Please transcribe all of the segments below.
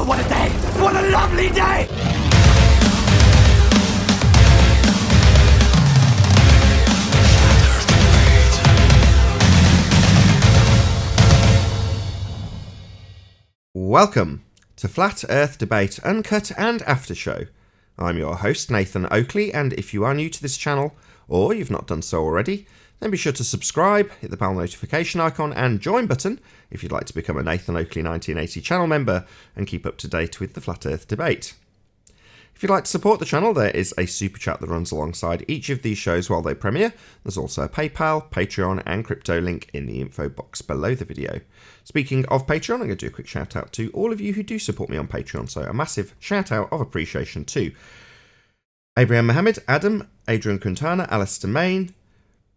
Oh, what a day! What a lovely day! Welcome to Flat Earth Debate Uncut and After Show. I'm your host, Nathan Oakley, and if you are new to this channel, or you've not done so already, then be sure to subscribe, hit the bell notification icon and join button if you'd like to become a Nathan Oakley 1980 channel member and keep up to date with the Flat Earth Debate. If you'd like to support the channel, there is a super chat that runs alongside each of these shows while they premiere. There's also a PayPal, Patreon and crypto link in the info box below the video. Speaking of Patreon, I'm going to do a quick shout out to all of you who do support me on Patreon, so a massive shout out of appreciation to Abraham Mohammed, Adam, Adrian Quintana, Alistair Main,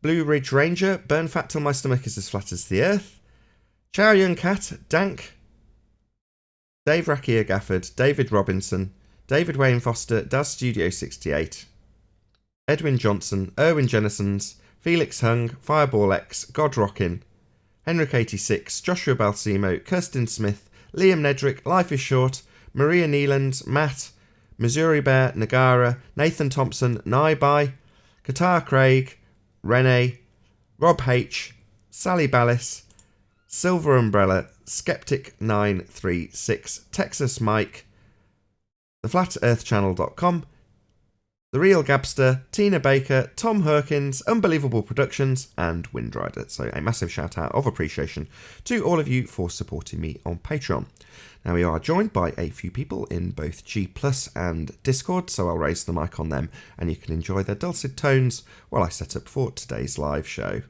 Blue Ridge Ranger, Burn Fat Till My Stomach Is As Flat As the Earth, Chow Young Cat, Dank, Dave Rakia Gafford, David Robinson, David Wayne Foster, Daz Studio 68, Edwin Johnson, Erwin Jennisons, Felix Hung, Fireball X, God Rockin', Henrik 86, Joshua Balsimo, Kirsten Smith, Liam Nedrick, Life is Short, Maria Neeland, Matt, Missouri Bear, Nagara, Nathan Thompson, Naibai, Qatar Craig, Renee, Rob H, Sally Ballis, Silver Umbrella, Skeptic 936, Texas Mike, theflatearthchannel.com, The Real Gabster, Tina Baker, Tom Herkins, Unbelievable Productions, and Windrider. So a massive shout out of appreciation to all of you for supporting me on Patreon. Now we are joined by a few people in both G Plus and Discord, so I'll raise the mic on them and you can enjoy their dulcet tones while I set up for today's live show.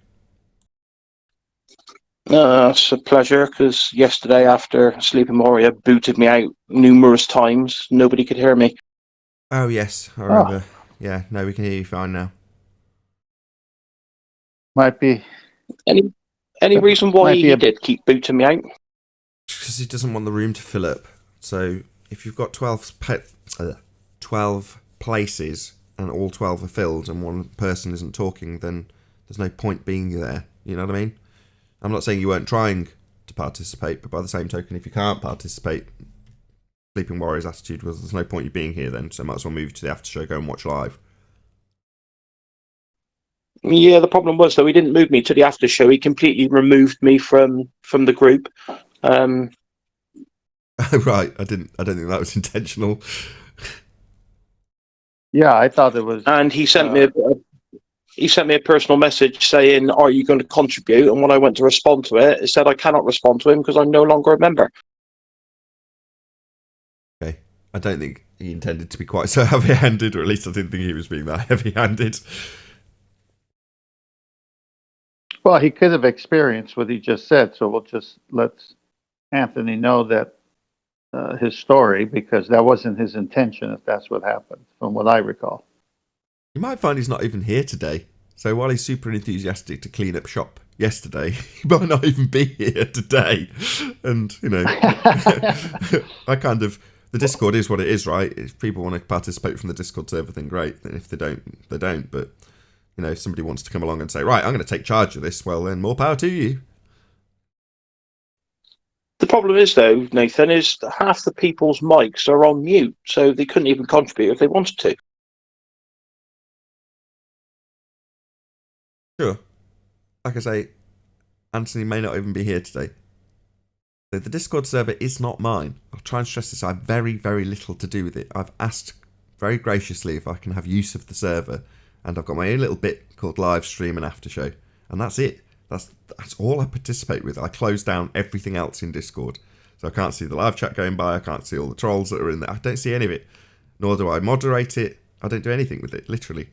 It's a pleasure, because yesterday after Sleeping Warrior booted me out numerous times, nobody could hear me. Oh yes, I remember. Yeah, no, we can hear you fine now. Might be. Any reason why he did keep booting me out? Because he doesn't want the room to fill up. So if you've got 12 places and all 12 are filled and one person isn't talking, then there's no point being there. You know what I mean? I'm not saying you weren't trying to participate, but by the same token, if you can't participate, Sleeping Warrior's attitude was there's no point you being here then, so might as well move to the after show, go and watch live. Yeah, the problem was, though, he didn't move me to the after show. He completely removed me from the group. Right, I don't think that was intentional. Yeah, I thought it was. And he sent me a personal message saying, "Are you going to contribute?" And when I went to respond to it, it said I cannot respond to him because I'm no longer a member. Okay, I don't think he intended to be quite so heavy-handed, or at least I didn't think he was being that heavy-handed. Well, he could have experienced what he just said, so we'll just let Anthony know that his story, because that wasn't his intention, if that's what happened, from what I recall. You might find he's not even here today. So while he's super enthusiastic to clean up shop yesterday, he might not even be here today. And, you know, the Discord is what it is, right? If people want to participate from the Discord server, then great. And if they don't, they don't. But, you know, if somebody wants to come along and say, right, I'm going to take charge of this, well, then more power to you. The problem is, though, Nathan, is that half the people's mics are on mute, so they couldn't even contribute if they wanted to. Sure. Like I say, Anthony may not even be here today. So the Discord server is not mine. I'll try and stress this. I have very, very little to do with it. I've asked very graciously if I can have use of the server, and I've got my own little bit called live stream and after show, and that's it. That's all I participate with. I close down everything else in Discord. So I can't see the live chat going by. I can't see all the trolls that are in there. I don't see any of it. Nor do I moderate it. I don't do anything with it, literally.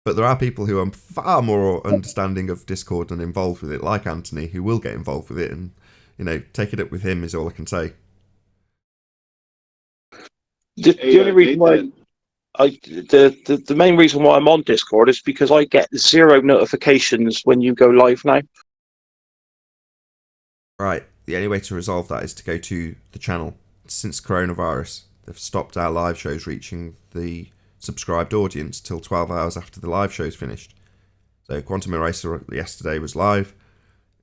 But there are people who are far more understanding of Discord and involved with it, like Anthony, who will get involved with it, and, you know, take it up with him is all I can say. The only reason why the main reason why I'm on Discord is because I get 0 notifications when you go live now. Right. The only way to resolve that is to go to the channel. Since coronavirus, they've stopped our live shows reaching the subscribed audience till 12 hours after the live show's finished. So Quantum Eraser yesterday was live.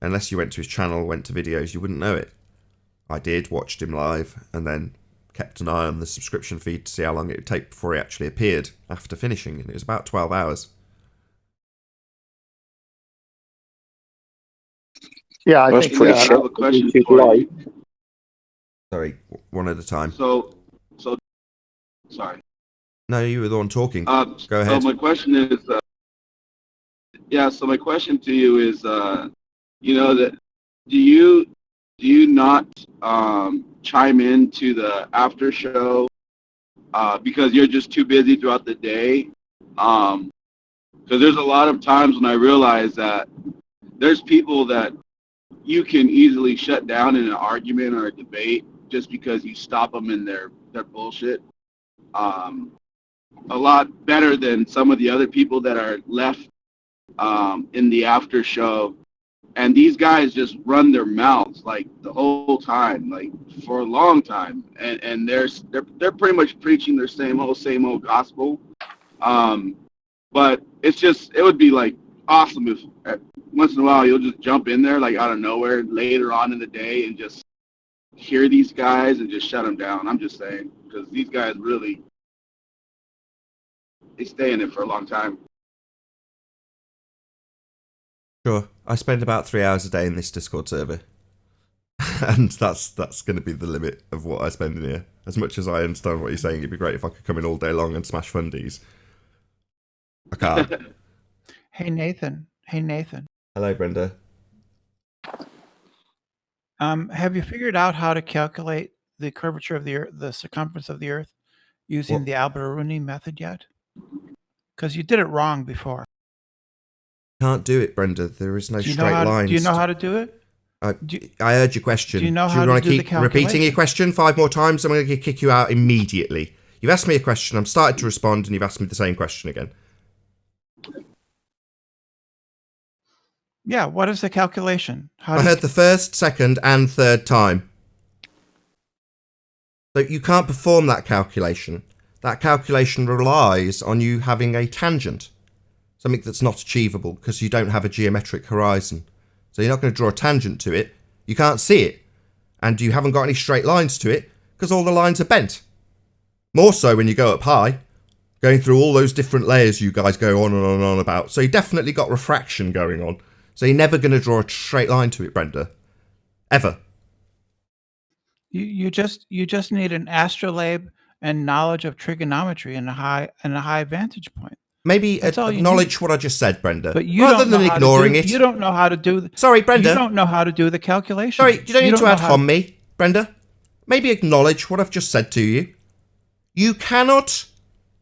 Unless you went to his channel, went to videos, you wouldn't know it. I did, watched him live, and then kept an eye on the subscription feed to see how long it would take before he actually appeared after finishing, and it was about 12 hours. Yeah, I That's think pretty I shit. have a question for you. Sorry, one at a time. So, sorry. No, you were the one talking. Go Go ahead. So my question is, So my question to you is, that do you not chime into the after show because you're just too busy throughout the day? Because there's a lot of times when I realize that there's people that you can easily shut down in an argument or a debate just because you stop them in their bullshit. A lot better than some of the other people that are left in the after show, and these guys just run their mouths like the whole time, like for a long time, and they're pretty much preaching their same old gospel. But it would be like awesome if once in a while you'll just jump in there like out of nowhere later on in the day and just hear these guys and just shut them down. I'm just saying, because these guys really, they stay in it for a long time. Sure. I spend about 3 hours a day in this Discord server. And that's going to be the limit of what I spend in here. As much as I understand what you're saying, it'd be great if I could come in all day long and smash fundies. I can't. Hey, Nathan. Hello, Brenda. Have you figured out how to calculate the curvature of the Earth, the circumference of the Earth, using the Al-Biruni method yet? Because you did it wrong before. Can't do it, Brenda. There is no straight lines. Do you know how to do it? I heard your question. Do you know how to do the keep repeating your question 5 more times? I'm going to kick you out immediately. You've asked me a question. I'm starting to respond, and you've asked me the same question again. Yeah. What is the calculation? I heard the first, second, and third time. So you can't perform that calculation. That calculation relies on you having a tangent. Something that's not achievable because you don't have a geometric horizon. So you're not going to draw a tangent to it. You can't see it. And you haven't got any straight lines to it because all the lines are bent. More so when you go up high, going through all those different layers you guys go on and on and on about. So you definitely got refraction going on. So you're never going to draw a straight line to it, Brenda. Ever. You just need an astrolabe and knowledge of trigonometry and a high vantage point. Maybe acknowledge what I just said, Brenda. But you rather don't know than ignoring it. You don't know how to do. Sorry, Brenda. You don't know how to do the calculation. Sorry, you don't need to ad hom me, Brenda. Maybe acknowledge what I've just said to you. You cannot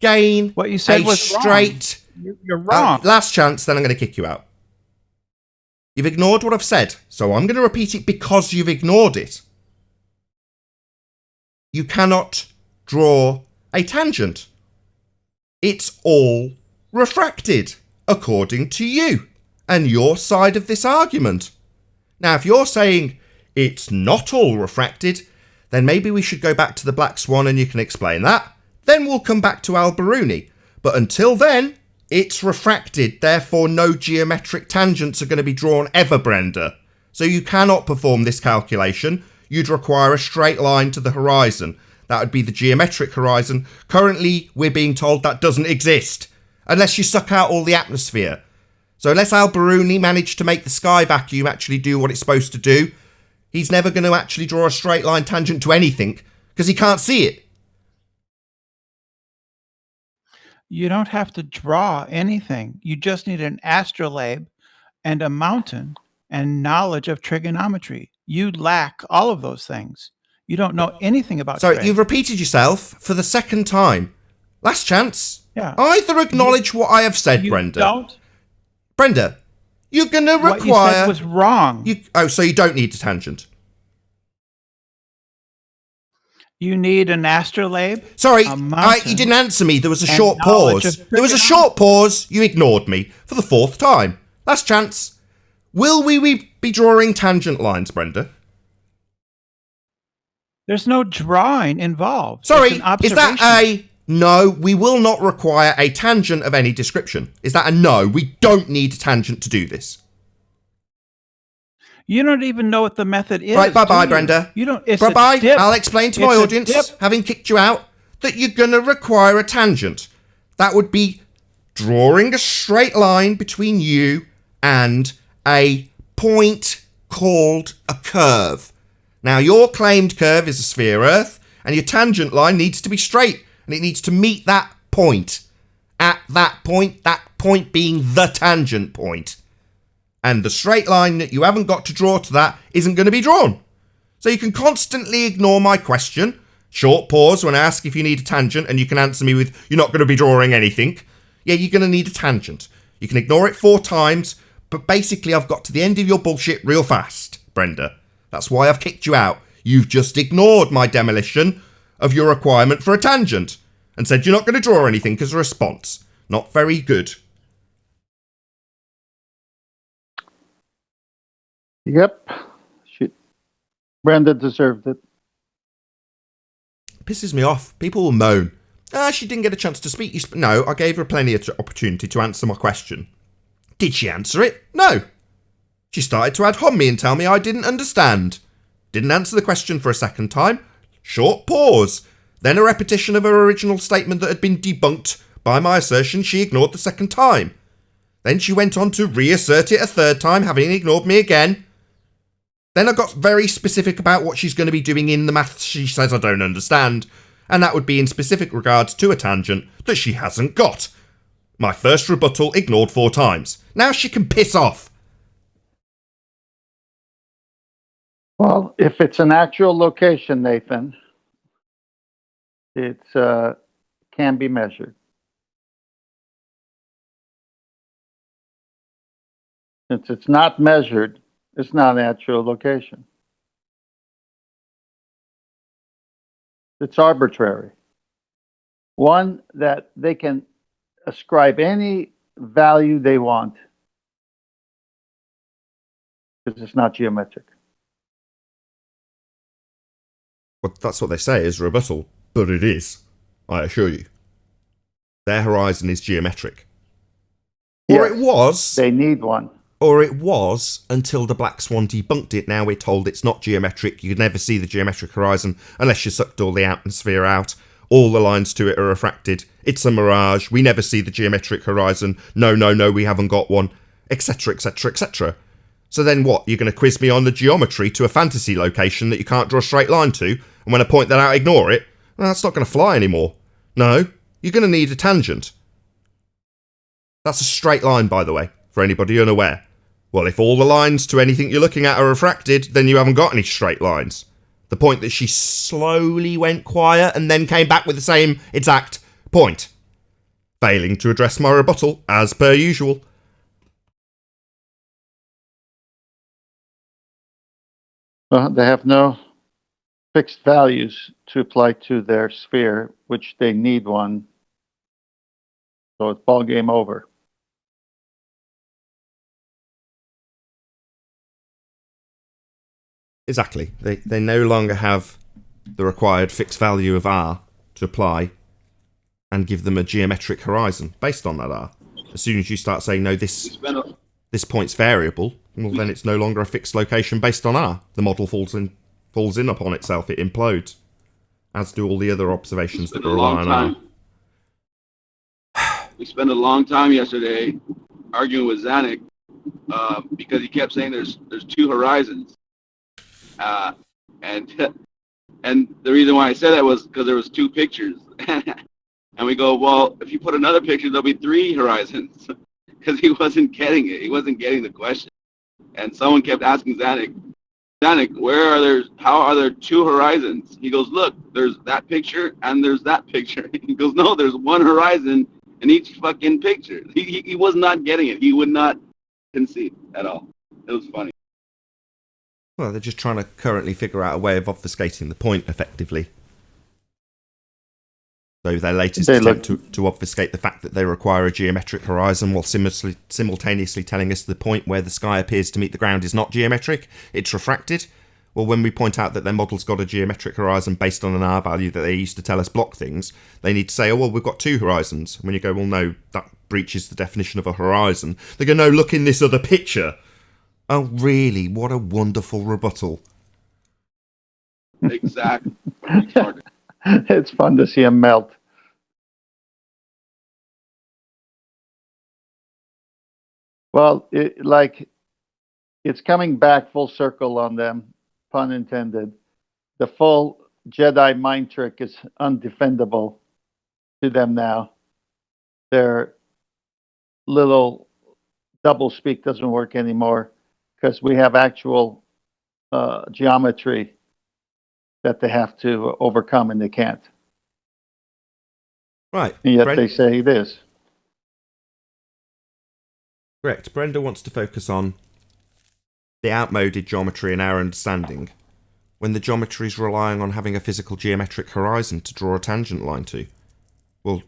gain what you said was straight. Wrong. You're wrong. Last chance, then I'm going to kick you out. You've ignored what I've said, so I'm going to repeat it because you've ignored it. You cannot draw a tangent. It's all refracted, according to you and your side of this argument. Now, if you're saying it's not all refracted, then maybe we should go back to the Black Swan and you can explain that. Then we'll come back to Al-Biruni. But until then, it's refracted, therefore no geometric tangents are going to be drawn ever, Brenda. So you cannot perform this calculation. You'd require a straight line to the horizon. That would be the geometric horizon. Currently, we're being told that doesn't exist. Unless you suck out all the atmosphere. So unless Al-Biruni managed to make the sky vacuum actually do what it's supposed to do, he's never going to actually draw a straight line tangent to anything, because he can't see it. You don't have to draw anything. You just need an astrolabe and a mountain and knowledge of trigonometry. You lack all of those things. You don't know anything about Sorry, you've repeated yourself for the second time. Last chance. Yeah. Either acknowledge what I have said, Brenda. Don't. Brenda, you're going to require... What you said was wrong. So you don't need a tangent. You need an astrolabe. Sorry, you didn't answer me. There was a short pause. There was a short pause. You ignored me for the 4th time. Last chance. Will we be drawing tangent lines, Brenda? There's no drawing involved. Sorry, is that a no? We will not require a tangent of any description. Is that a no? We don't need a tangent to do this. You don't even know what the method is. Right, bye-bye, do you? Brenda. You don't. It's Bye-bye. a dip. I'll explain to my It's a audience, dip. having kicked you out, that you're going to require a tangent. That would be drawing a straight line between you and a point called a curve. Now, your claimed curve is a sphere Earth, and your tangent line needs to be straight, and it needs to meet that point. At that point being the tangent point. And the straight line that you haven't got to draw to that isn't going to be drawn. So you can constantly ignore my question, short pause when I ask if you need a tangent, and you can answer me with, you're not going to be drawing anything. Yeah, you're going to need a tangent. You can ignore it 4 times, but basically I've got to the end of your bullshit real fast, Brenda. That's why I've kicked you out. You've just ignored my demolition of your requirement for a tangent and said you're not going to draw anything as a response. Not very good. Yep. Brenda deserved it. Pisses me off. People will moan. She didn't get a chance to speak. No, I gave her plenty of opportunity to answer my question. Did she answer it? No. She started to ad hom me and tell me I didn't understand. Didn't answer the question for a second time. Short pause. Then a repetition of her original statement that had been debunked by my assertion she ignored the second time. Then she went on to reassert it a third time, having ignored me again. Then I got very specific about what she's going to be doing in the maths she says I don't understand, and that would be in specific regards to a tangent that she hasn't got. My first rebuttal ignored 4 times. Now she can piss off. Well, if it's an actual location, Nathan, it can be measured. Since it's not measured, it's not an actual location. It's arbitrary. One that they can ascribe any value they want because it's not geometric. Well, that's what they say is rebuttal, but it is, I assure you. Their horizon is geometric. Or Yes, it was. They need one. Or it was until the Black Swan debunked it. Now we're told it's not geometric. You could never see the geometric horizon unless you sucked all the atmosphere out. All the lines to it are refracted. It's a mirage. We never see the geometric horizon. No, we haven't got one. Etc, etc, etc. So then what? You're going to quiz me on the geometry to a fantasy location that you can't draw a straight line to, and when I point that out, ignore it? Well, that's not going to fly anymore. No, you're going to need a tangent. That's a straight line, by the way, for anybody unaware. Well, if all the lines to anything you're looking at are refracted, then you haven't got any straight lines. The point that she slowly went quiet and then came back with the same exact point. Failing to address my rebuttal, as per usual. Well, they have no fixed values to apply to their sphere, which they need one. So it's ball game over. Exactly. They no longer have the required fixed value of R to apply and give them a geometric horizon based on that R. As soon as you start saying, no, this point's variable, well, then it's no longer a fixed location based on R. The model falls in upon itself. It implodes, as do all the other observations that rely on R. We spent a long time yesterday arguing with Zanuck because he kept saying there's 2 horizons. And the reason why I said that was because there was 2 pictures. And we go, well, if you put another picture, there'll be 3 horizons. Because he wasn't getting it. He wasn't getting the question. And someone kept asking Zanuck, how are there 2 horizons? He goes, look, there's that picture and there's that picture. He goes, no, there's 1 horizon in each fucking picture. He was not getting it. He would not concede at all. It was funny. Well, they're just trying to currently figure out a way of obfuscating the point effectively. So their latest attempt to obfuscate the fact that they require a geometric horizon while simultaneously telling us the point where the sky appears to meet the ground is not geometric, it's refracted. Well, when we point out that their model's got a geometric horizon based on an R value that they used to tell us block things, they need to say, oh, well, we've got 2 horizons. When you go, well, no, that breaches the definition of a horizon. They go, no, look in this other picture. Oh, really? What a wonderful rebuttal. Exactly. Retarded. It's fun to see him melt. Well, it's coming back full circle on them, pun intended. The full Jedi mind trick is undefendable to them now. Their little double speak doesn't work anymore because we have actual geometry that they have to overcome, and they can't. Right. And yet they say it is. Correct. Brenda wants to focus on the outmoded geometry in our understanding, when the geometry is relying on having a physical geometric horizon to draw a tangent line to. Well,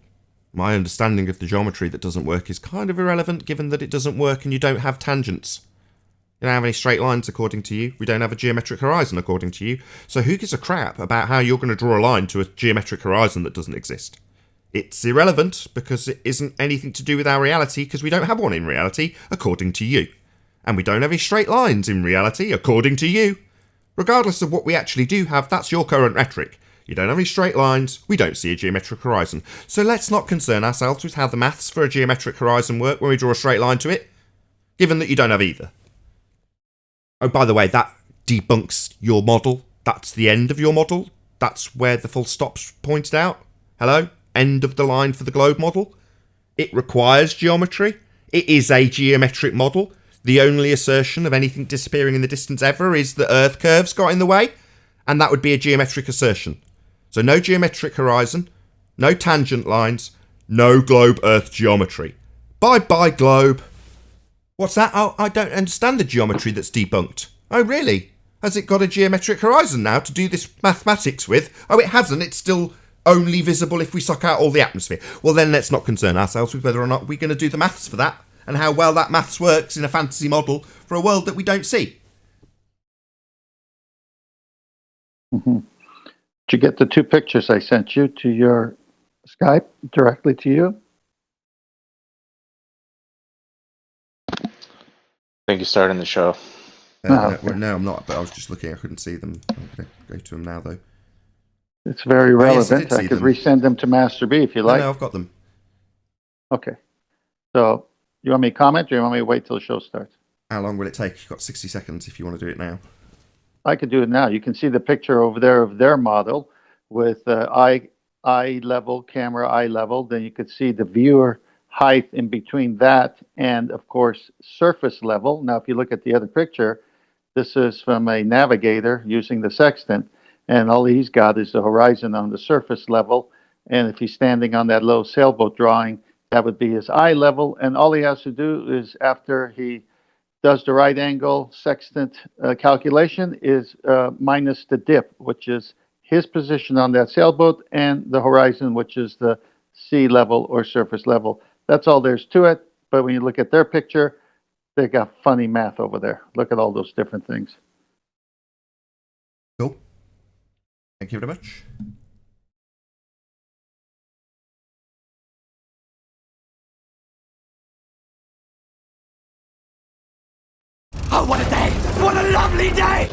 my understanding of the geometry that doesn't work is kind of irrelevant, given that it doesn't work and you don't have tangents. You don't have any straight lines according to you. We don't have a geometric horizon according to you. So who gives a crap about how you're going to draw a line to a geometric horizon that doesn't exist? It's irrelevant because it isn't anything to do with our reality, because we don't have one in reality according to you. And we don't have any straight lines in reality according to you. Regardless of what we actually do have, that's your current rhetoric. You don't have any straight lines, we don't see a geometric horizon. So let's not concern ourselves with how the maths for a geometric horizon work when we draw a straight line to it, given that you don't have either. Oh, by the way, that debunks your model. That's the end of your model. That's where the full stop's pointed out. Hello? End of the line for the globe model. It requires geometry. It is a geometric model. The only assertion of anything disappearing in the distance ever is that Earth curves got in the way, and that would be a geometric assertion. So no geometric horizon, no tangent lines, no globe Earth geometry. Bye-bye, globe. What's that? Oh, I don't understand the geometry that's debunked. Oh, really? Has it got a geometric horizon now to do this mathematics with? Oh, it hasn't. It's still only visible if we suck out all the atmosphere. Well, then let's not concern ourselves with whether or not we're going to do the maths for that, and how well that maths works in a fantasy model for a world that we don't see. Mm-hmm. Did you get the two pictures I sent you to your Skype directly to you? I think you're starting the show. No, I'm not, but I was just looking. I couldn't see them. I'm going to go to them now, though. It's very relevant. Yes, I I did could see them. resend them to Master B if you like. No, I've got them. Okay. So, you want me to comment, or you want me to wait till the show starts? How long will it take? You've got 60 seconds if you want to do it now. I could do it now. You can see the picture over there of their model with eye level, camera eye level. Then you could see the viewer height in between that and, of course, surface level. Now, if you look at the other picture, this is from a navigator using the sextant, and all he's got is the horizon on the surface level. And if he's standing on that little sailboat drawing, that would be his eye level. And all he has to do is, after he does the right angle sextant calculation, is minus the dip, which is his position on that sailboat, and the horizon, which is the sea level or surface level. That's all there's to it. But when you look at their picture, they got funny math over there. Look at all those different things. Cool. Thank you very much. Oh, what a day! What a lovely day!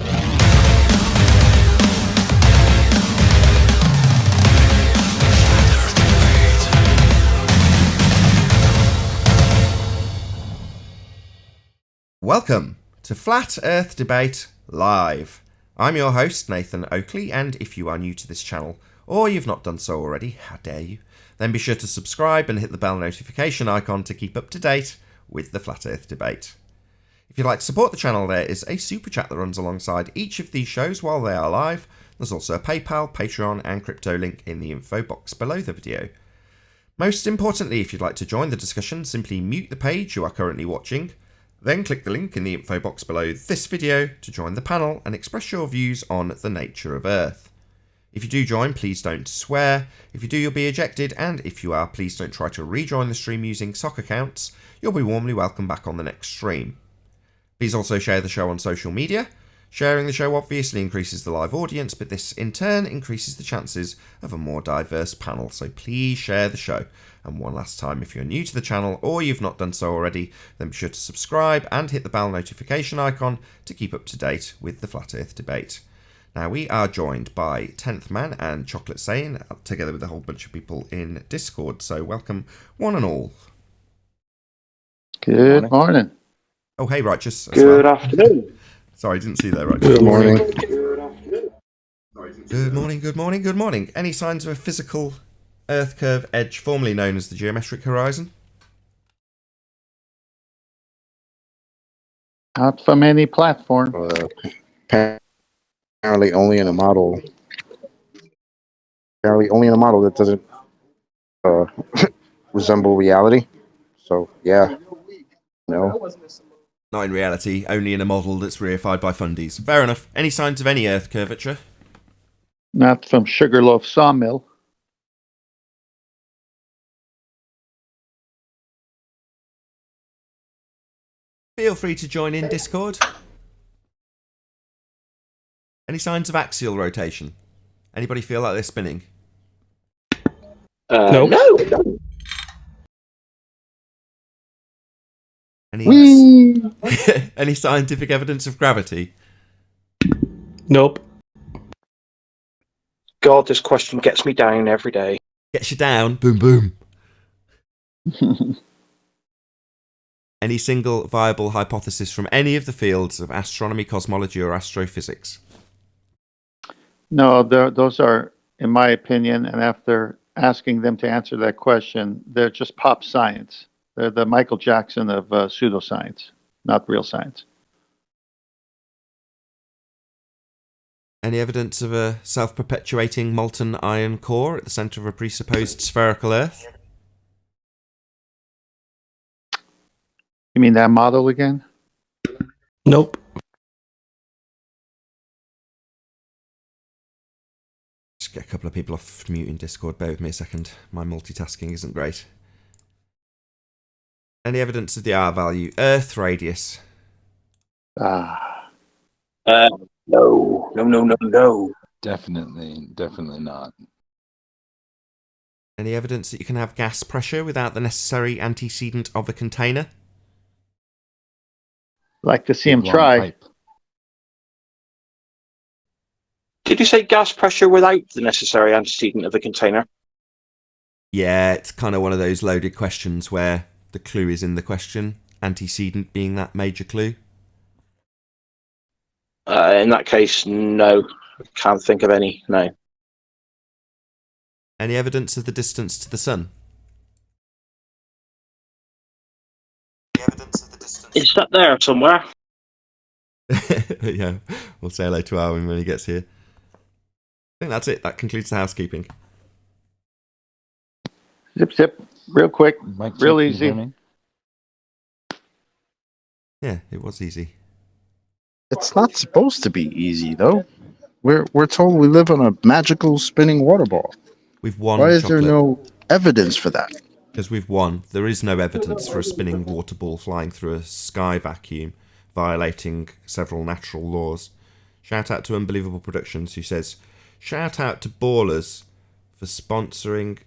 Welcome to Flat Earth Debate Live. I'm your host, Nathan Oakley, and if you are new to this channel, or you've not done so already, how dare you, then be sure to subscribe and hit the bell notification icon to keep up to date with the Flat Earth Debate. If you'd like to support the channel, there is a super chat that runs alongside each of these shows while they are live. There's also a PayPal, Patreon, and crypto link in the info box below the video. Most importantly, if you'd like to join the discussion, simply mute the page you are currently watching, then click the link in the info box below this video to join the panel and express your views on the nature of Earth. If you do join, please don't swear. If you do, you'll be ejected, and if you are, please don't try to rejoin the stream using sock accounts. You'll be warmly welcome back on the next stream. Please also share the show on social media. Sharing the show obviously increases the live audience, but this in turn increases the chances of a more diverse panel, so please share the show. And one last time, if you're new to the channel or you've not done so already, then be sure to subscribe and hit the bell notification icon to keep up to date with the Flat Earth debate. Now, we are joined by 10th Man and Chocolate Sane, together with a whole bunch of people in Discord, so welcome one and all. Good morning. Oh, hey, Righteous, as Good well. afternoon. Sorry, didn't see that, Righteous. Good morning. Good morning. Any signs of a physical Earth curve edge, formerly known as the geometric horizon? Not from any platform. Apparently only in a model. Apparently only in a model that doesn't resemble reality. So yeah, no. Not in reality, only in a model that's reified by fundies. Fair enough. Any signs of any Earth curvature? Not from Sugarloaf Sawmill. Feel free to join in Discord. Any signs of axial rotation? Anybody feel like they're spinning? Nope. No. Any scientific evidence of gravity? Nope. God, this question gets me down every day. Gets you down. Boom, boom. Any single viable hypothesis from any of the fields of astronomy, cosmology, or astrophysics? No, those are, in my opinion, and after asking them to answer that question, they're just pop science. They're the Michael Jackson of pseudoscience, not real science. Any evidence of a self-perpetuating molten iron core at the centre of a presupposed spherical Earth? You mean that model again? Nope. Just get a couple of people off mute in Discord. Bear with me a second. My multitasking isn't great. Any evidence of the R value? Earth radius? No. Definitely not. Any evidence that you can have gas pressure without the necessary antecedent of a container? Like to see him Long try. pipe. Did you say gas pressure without the necessary antecedent of a container? Yeah, it's kind of one of those loaded questions where the clue is in the question, antecedent being that major clue. In that case, no. I can't think of any, no. Any evidence of the distance to the sun? It's up there somewhere. Yeah, we'll say hello to Arwin when he gets here. I think that's it. That concludes the housekeeping. Zip. Real quick. Mike, Real can you easy. hear me? Yeah, it was easy. It's not supposed to be easy though. We're told we live on a magical spinning water ball. We've won. Why is Chocolate. there no evidence for that? Because we've won. There is no evidence for a spinning water ball flying through a sky vacuum, violating several natural laws. Shout out to Unbelievable Productions, who says, shout out to Ballers for sponsoring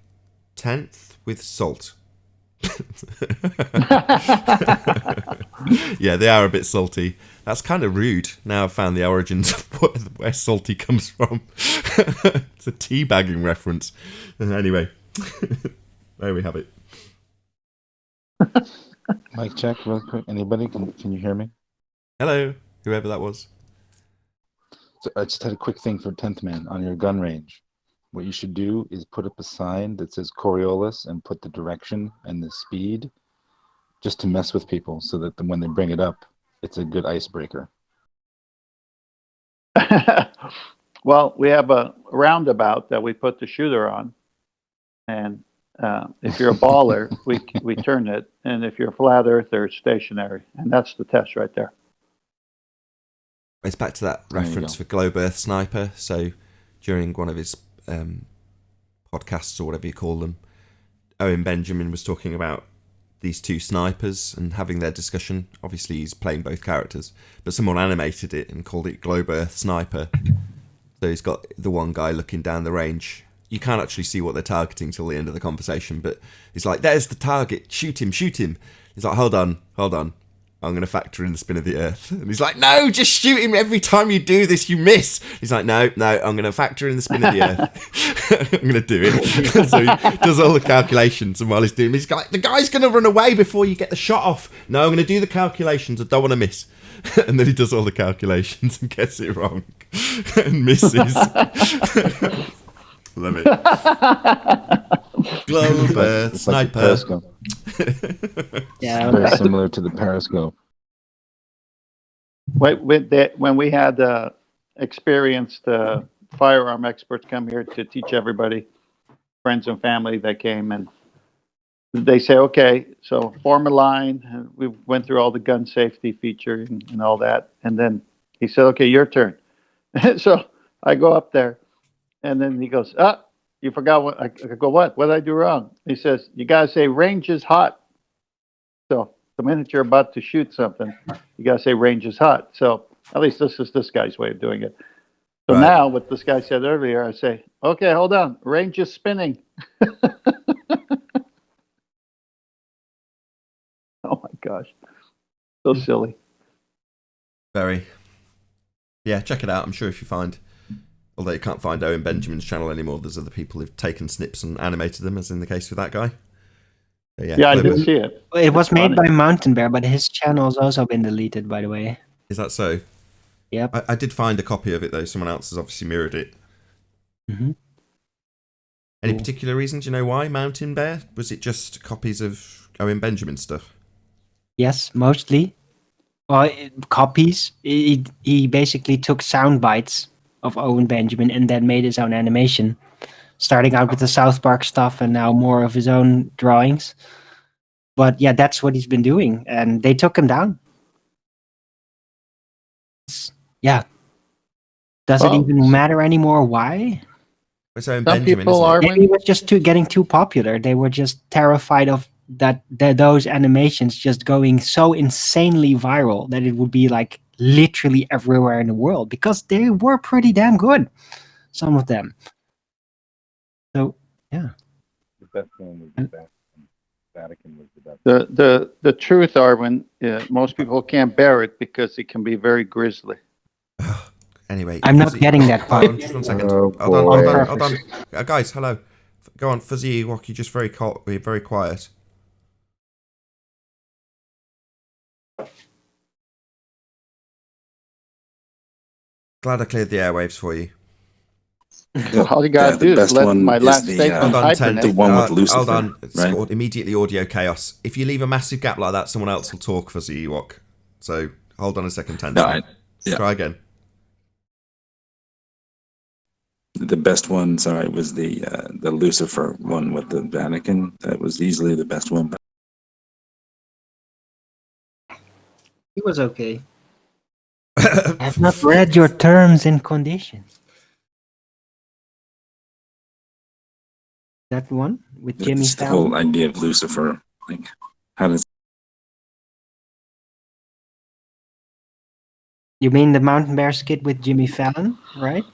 10th with salt. Yeah, they are a bit salty. That's kind of rude. Now I've found the origins of where salty comes from. It's a teabagging reference. Anyway, there we have it. Mike, check real quick. Anybody? Can you hear me? Hello, whoever that was. So I just had a quick thing for 10th Man on your gun range. What you should do is put up a sign that says Coriolis and put the direction and the speed just to mess with people so that when they bring it up, it's a good icebreaker. Well, we have a roundabout that we put the shooter on, and if you're a baller, we turn it, and if you're a flat earther, it's stationary, and that's the test right there. It's back to that There you reference go. for Globe Earth Sniper. So during one of his podcasts or whatever you call them, Owen Benjamin was talking about these two snipers and having their discussion. Obviously, he's playing both characters, but someone animated it and called it Globe Earth Sniper. So he's got the one guy looking down the range. You can't actually see what they're targeting till the end of the conversation, but he's like, "There's the target. Shoot him, shoot him." He's like, hold on. I'm going to factor in the spin of the Earth. And he's like, "No, just shoot him. Every time you do this, you miss." He's like, no, I'm going to factor in the spin of the Earth. I'm going to do it. So he does all the calculations, and while he's doing it, he's like, "The guy's going to run away before you get the shot off. No, I'm going to do the calculations. I don't want to miss." And then he does all the calculations and gets it wrong and misses. Love it. Globe Earth Sniper. Yeah, very similar to the periscope. When we had experienced firearm experts come here to teach everybody, friends and family that came, and they say, "Okay, so form a line." And we went through all the gun safety feature and all that, and then he said, "Okay, your turn." So I go up there, and then he goes, "You forgot what?" I go, "What? What did I do wrong?" He says, "You gotta say range is hot." So the minute you're about to shoot something, you gotta say range is hot. So at least this is this guy's way of doing it. So now, what this guy said earlier, I say, "Okay, hold on, range is spinning." Oh my gosh, so silly. Very. Yeah, check it out. I'm sure if you find, although you can't find Owen Benjamin's channel anymore, there's other people who've taken snips and animated them, as in the case with that guy. So yeah, I did see it. It was made by Mountain Bear, but his channel has also been deleted, by the way. Is that so? Yep. I did find a copy of it, though. Someone else has obviously mirrored it. Mm-hmm. Any particular reason? Do you know why Mountain Bear? Was it just copies of Owen Benjamin stuff? Yes, mostly. Well, copies. He basically took sound bites of Owen Benjamin and then made his own animation, starting out with the South Park stuff and now more of his own drawings. But yeah, that's what he's been doing, and they took him down. Yeah. Does it even matter anymore why? It's Owen Some Benjamin, people are. Maybe it was just getting too popular. They were just terrified of those animations just going so insanely viral that it would be like literally everywhere in the world, because they were pretty damn good, some of them. So yeah, The best one was the Vatican was the best. The truth, Arwen, most people can't bear it because it can be very grisly. Anyway, I'm not getting that part. Hold on, just 1 second. Hold on. Guys, hello. Go on, Fuzzy Ewok, you're just very quiet. Glad I cleared the airwaves for you. All you gotta do is let my last statement hibernate. The one with Lucifer, hold on. It's right? called immediately audio chaos. If you leave a massive gap like that, someone else will talk, Fuzzy Ewok. So hold on a second, Ten. Try again. The best one, sorry, was the Lucifer one with the Vatican. That was easily the best one. He was okay. I have not read your terms and conditions. That one with Jimmy It's the Fallon? whole idea of Lucifer. Like, how does You mean the Mountain Bear skit with Jimmy Fallon, right?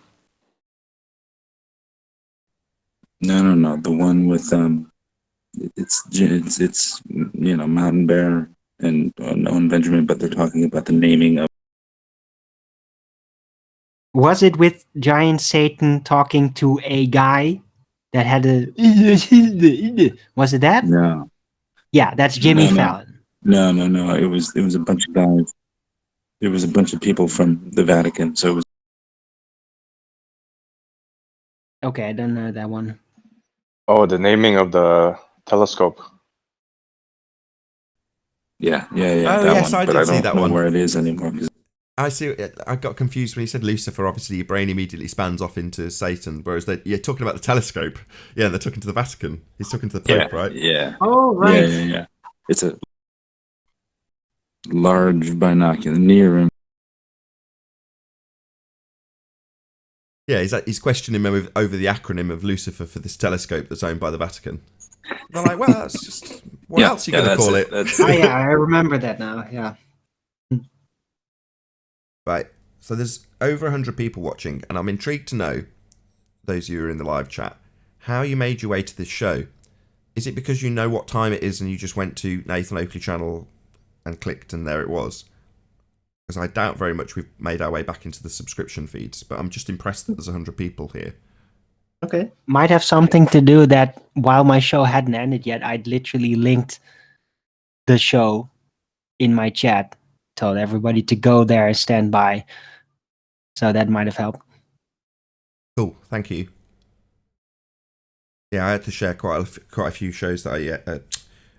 No. The one with it's Mountain Bear and Owen Benjamin, but they're talking about the naming of. Was it with Giant Satan talking to a guy that had a... Was it that? No. Yeah, that's Jimmy Fallon. No. It was a bunch of guys. It was a bunch of people from the Vatican. So it was. Okay, I don't know that one. Oh, the naming of the telescope. Yeah. Oh, that yes, one, I but did I see don't that know one. where it is anymore. I see. I got confused when he said Lucifer. Obviously, your brain immediately spans off into Satan, whereas you're talking about the telescope. Yeah, they're talking to the Vatican. He's talking to the Pope, right? Yeah. Oh, right. Yeah. It's a large binocular near him. Yeah, he's questioning him over the acronym of Lucifer for this telescope that's owned by the Vatican. They're like, well, that's just What else are you going to call it? Oh, yeah, I remember that now. Yeah. Right. So there's over 100 people watching, and I'm intrigued to know, those of you who are in the live chat, how you made your way to this show. Is it because you know what time it is and you just went to Nathan Oakley channel and clicked and there it was? Because I doubt very much we've made our way back into the subscription feeds, but I'm just impressed that there's 100 people here. Okay. Might have something to do that while my show hadn't ended yet, I'd literally linked the show in my chat, told everybody to go there and stand by. So that might have helped. Cool, thank you. Yeah, I had to share quite a few shows that I,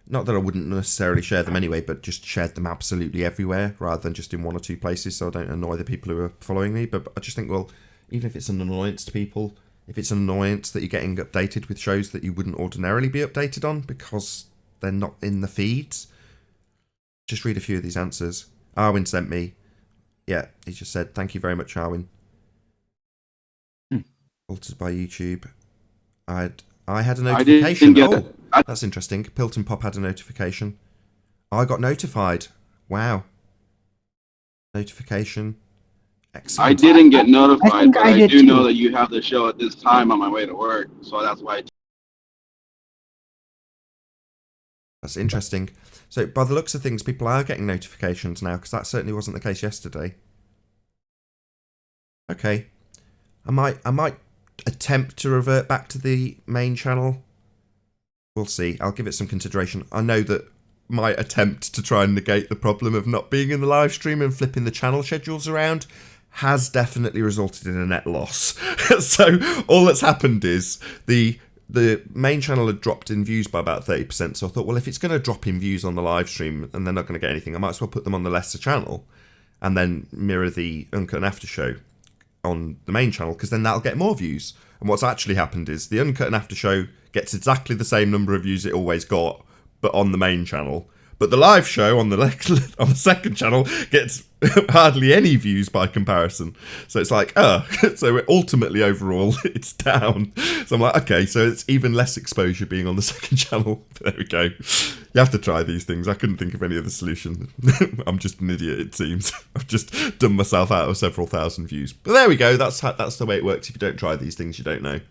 not that I wouldn't necessarily share them anyway, but just shared them absolutely everywhere rather than just in one or two places so I don't annoy the people who are following me. But I just think, well, even if it's an annoyance to people, if it's an annoyance that you're getting updated with shows that you wouldn't ordinarily be updated on because they're not in the feeds, just read a few of these answers. Arwin sent me. Yeah, he just said, thank you very much, Arwin. Altered by YouTube. I had a notification. That's interesting. Pilton Pop had a notification. I got notified. Wow. Notification. Excellent. I didn't get notified, but I do know that you have the show at this time on my way to work, so that's why. That's interesting. So by the looks of things, people are getting notifications now, because that certainly wasn't the case yesterday. Okay. I might attempt to revert back to the main channel. We'll see. I'll give it some consideration. I know that my attempt to try and negate the problem of not being in the live stream and flipping the channel schedules around has definitely resulted in a net loss. So all that's happened is the main channel had dropped in views by about 30%. So I thought, well, if it's going to drop in views on the live stream and they're not going to get anything, I might as well put them on the lesser channel and then mirror the Uncut and After show on the main channel, because then that'll get more views. And what's actually happened is the Uncut and After show gets exactly the same number of views it always got, but on the main channel. But the live show on the second channel gets hardly any views by comparison. So it's like, so ultimately overall it's down. So I'm like, okay, so it's even less exposure being on the second channel. There we go. You have to try these things. I couldn't think of any other solution. I'm just an idiot, it seems. I've just done myself out of several thousand views. But there we go. That's the way it works. If you don't try these things, you don't know.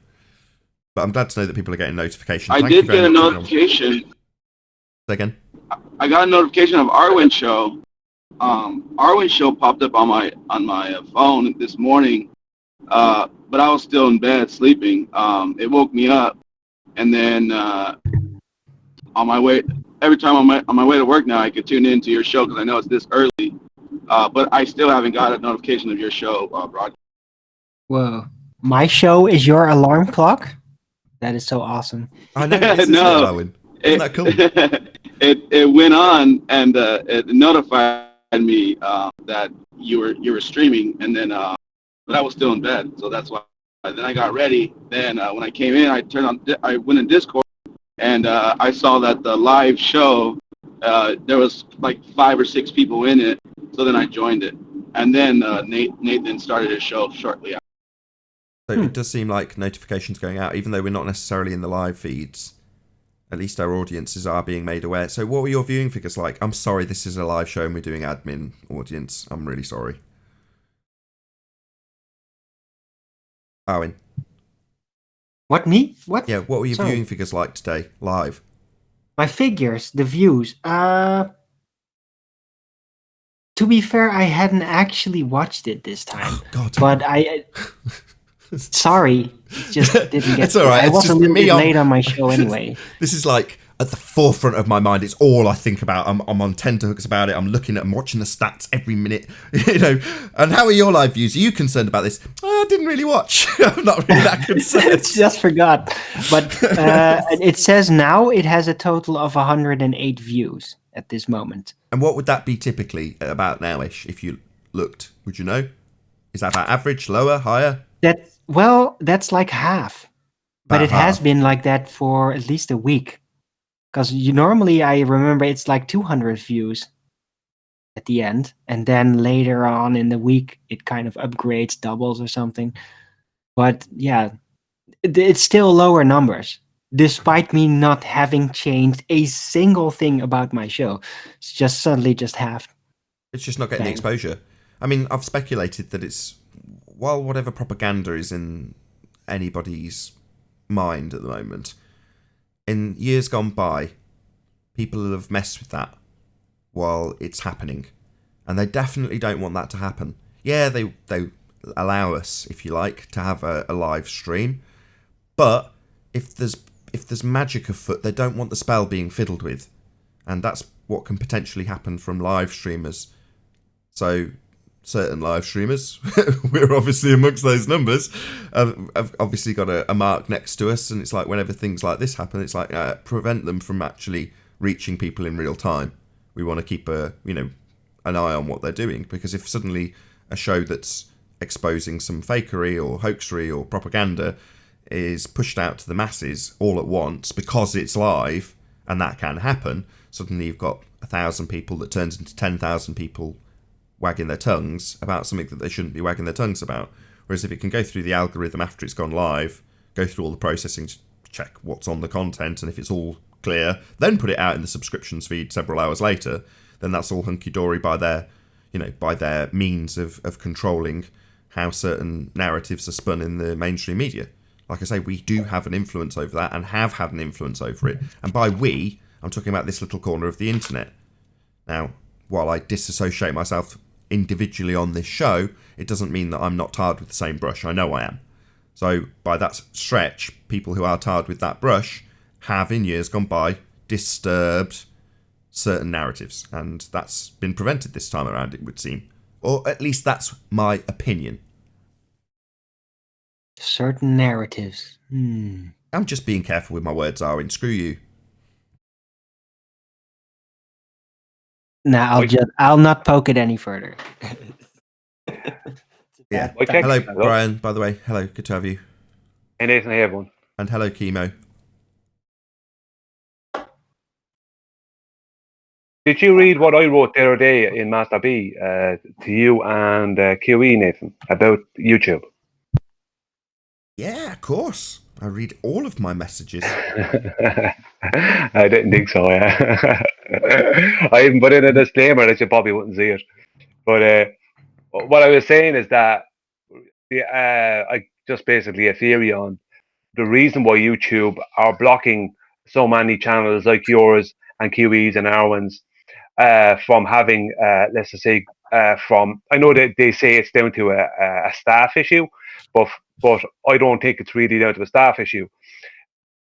But I'm glad to know that people are getting notifications. I did get a notification. Say again. I got a notification of Arwin's show. Arwin's show popped up on my phone this morning, but I was still in bed sleeping. It woke me up, and then on my way, every time on my way to work now, I could tune into your show because I know it's this early. But I still haven't got a notification of your show broadcast. Whoa, my show is your alarm clock? That is so awesome. I know. No, isn't that cool? It went on and it notified me that you were streaming, and then but I was still in bed, so that's why. Then I got ready. Then when I came in, I went in Discord, and I saw that the live show there was like 5 or 6 people in it. So then I joined it, and then Nathan started his show shortly after. So it does seem like notifications going out, even though we're not necessarily in the live feeds. At least our audiences are being made aware. So what were your viewing figures like? I'm sorry, this is a live show and we're doing admin audience. I'm really sorry. Owen. What, me? What? Yeah, what were your viewing figures like today, live? My figures, the views. To be fair, I hadn't actually watched it this time. Oh, God. But I... Sorry, just didn't get. It's all right. I was a little bit late on my show anyway. This is like at the forefront of my mind. It's all I think about. I'm on tenterhooks about it. I'm watching the stats every minute. And how are your live views? Are you concerned about this? I didn't really watch. I'm not really that concerned. Just forgot. But it says now it has a total of 108 views at this moment. And what would that be typically about nowish? If you looked, would you know? Is that about average, lower, higher? That's like half, but it has been like that for at least a week. Because normally I remember it's like 200 views at the end, and then later on in the week it kind of upgrades, doubles or something. But yeah, it's still lower numbers. despite me not having changed a single thing about my show. It's just suddenly just half. It's just not getting the Bang. exposure. I mean, I've speculated that it's, while whatever propaganda is in anybody's mind at the moment, in years gone by, people have messed with that while it's happening. And they definitely don't want that to happen. Yeah, they allow us, if you like, to have a live stream. But if there's magic afoot, they don't want the spell being fiddled with. And that's what can potentially happen from live streamers. So certain live streamers, we're obviously amongst those numbers, have obviously got a mark next to us, and it's like whenever things like this happen, it's like prevent them from actually reaching people in real time. We want to keep an eye on what they're doing, because if suddenly a show that's exposing some fakery or hoaxery or propaganda is pushed out to the masses all at once because it's live, and that can happen, suddenly you've got 1,000 people that turns into 10,000 people wagging their tongues about something that they shouldn't be wagging their tongues about. Whereas if it can go through the algorithm after it's gone live, go through all the processing to check what's on the content, and if it's all clear, then put it out in the subscriptions feed several hours later, then that's all hunky-dory by their means of controlling how certain narratives are spun in the mainstream media. Like I say, we do have an influence over that, and have had an influence over it. And by we, I'm talking about this little corner of the internet. Now, while I disassociate myself individually on this show, it doesn't mean that I'm not tarred with the same brush. I know I am. So by that stretch, people who are tarred with that brush have in years gone by disturbed certain narratives, and that's been prevented this time around, it would seem. Or at least that's my opinion. Certain narratives. I'm just being careful with my words, Arwen. Screw you. Nah, I'll not poke it any further. Yeah. Okay. Hello, Brian, by the way. Hello, good to have you. Hey, Nathan, hey, everyone. And hello, Chemo. Did you read what I wrote the other day in Master B to you and QE, Nathan, about YouTube? Yeah, of course. I read all of my messages. I didn't think so, yeah. I even put in a disclaimer that you probably wouldn't see it. But what I was saying is that I just basically a theory on the reason why YouTube are blocking so many channels like yours and QE's and Arwen's from having, let's just say, from, I know that they say it's down to a staff issue, but I don't think it's really down to a staff issue.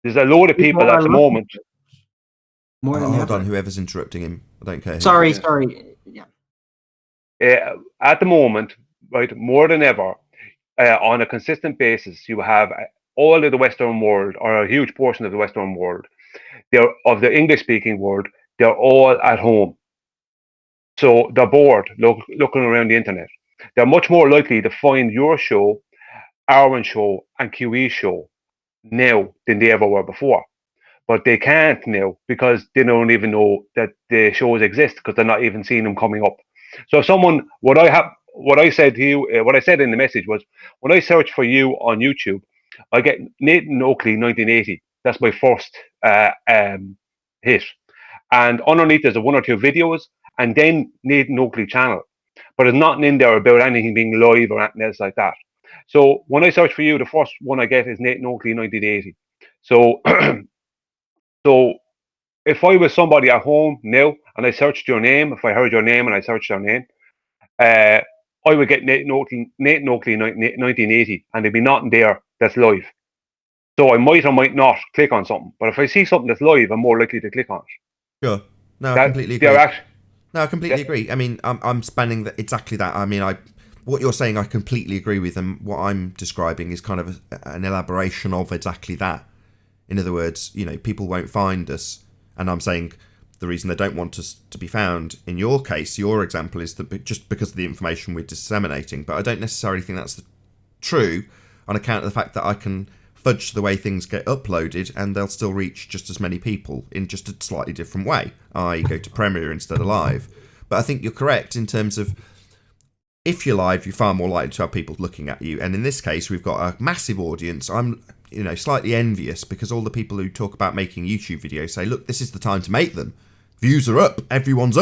There's a load of people at the moment. Hold on, whoever's interrupting him. I don't care. Sorry. Yeah. At the moment, right, more than ever, on a consistent basis, you have all of the Western world, or a huge portion of the Western world, of the English-speaking world, they're all at home. So they're bored looking around the internet. They're much more likely to find your show, Arwen's show, and QE's show now than they ever were before. But they can't now because they don't even know that the shows exist, because they're not even seeing them coming up. So what I said to you, what I said in the message was, when I search for you on YouTube, I get Nathan Oakley 1980. That's my first hit. And underneath there's one or two videos, and then Nathan Oakley channel. But there's nothing in there about anything being live or anything else like that. So when I search for you, the first one I get is Nathan Oakley 1980. So so if I was somebody at home now and I searched your name, if I heard your name and I searched your name, I would get Nathan Oakley 1980, and there'd be nothing there that's live. So I might or might not click on something. But if I see something that's live, I'm more likely to click on it. Sure. No, I completely agree. I completely agree. I mean, I'm spanning exactly that. I mean, what you're saying, I completely agree with, and what I'm describing is kind of an elaboration of exactly that. In other words, people won't find us, and I'm saying the reason they don't want us to be found, in your case, your example, is that just because of the information we're disseminating. But I don't necessarily think that's true, on account of the fact that I can fudge the way things get uploaded, and they'll still reach just as many people in just a slightly different way. I go to Premiere instead of live. But I think you're correct in terms of, if you're live, you're far more likely to have people looking at you. And in this case, we've got a massive audience. I'm slightly envious because all the people who talk about making YouTube videos say, look, this is the time to make them. Views are up, everyone's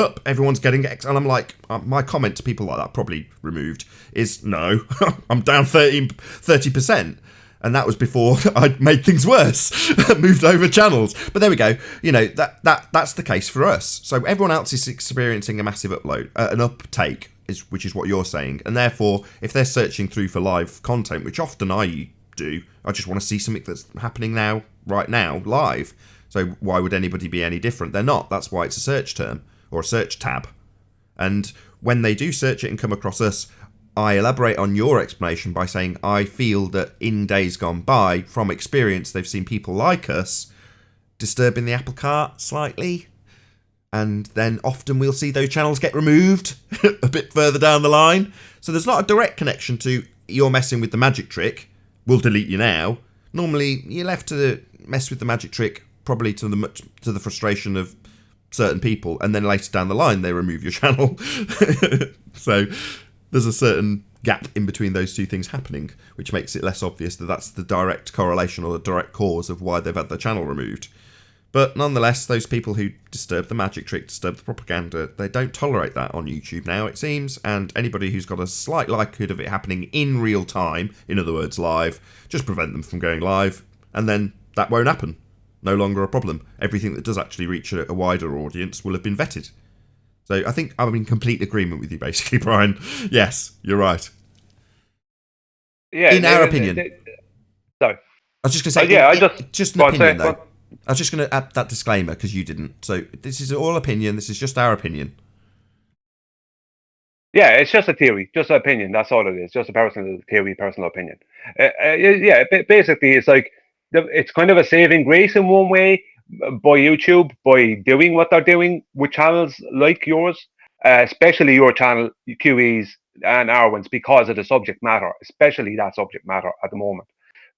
getting X. And I'm like, my comment to people like that, probably removed, is no, I'm down 30%. And that was before I'd made things worse, moved over channels. But there we go. That's the case for us. So everyone else is experiencing a massive an uptake, which is what you're saying. And therefore, if they're searching through for live content, which often I do, I just want to see something that's happening right now, live. So why would anybody be any different? They're not. That's why it's a search term or a search tab. And when they do search it and come across us, I elaborate on your explanation by saying I feel that in days gone by, from experience, they've seen people like us disturbing the apple cart slightly. And then often we'll see those channels get removed a bit further down the line. So there's not a direct connection to you're messing with the magic trick, we'll delete you now. Normally, you're left to mess with the magic trick, probably to the frustration of certain people, and then later down the line they remove your channel. So there's a certain gap in between those two things happening, which makes it less obvious that that's the direct correlation or the direct cause of why they've had their channel removed. But nonetheless, those people who disturb the magic trick, disturb the propaganda, they don't tolerate that on YouTube now, it seems, and anybody who's got a slight likelihood of it happening in real time, in other words live, just prevent them from going live, and then that won't happen. No longer a problem. Everything that does actually reach a wider audience will have been vetted. So I think I'm in complete agreement with you, basically, Brian. Yes, you're right. Yeah. In our opinion. Sorry. I was just going to say, just an opinion, though. Go on. I was just going to add that disclaimer because you didn't. So this is all opinion. This is just our opinion. Yeah, it's just a theory, just an opinion. That's all it is. Just a personal theory, personal opinion. Yeah, basically, it's like it's kind of a saving grace in one way by YouTube by doing what they're doing with channels like yours, especially your channel, QE's and our ones, because of the subject matter, especially that subject matter at the moment.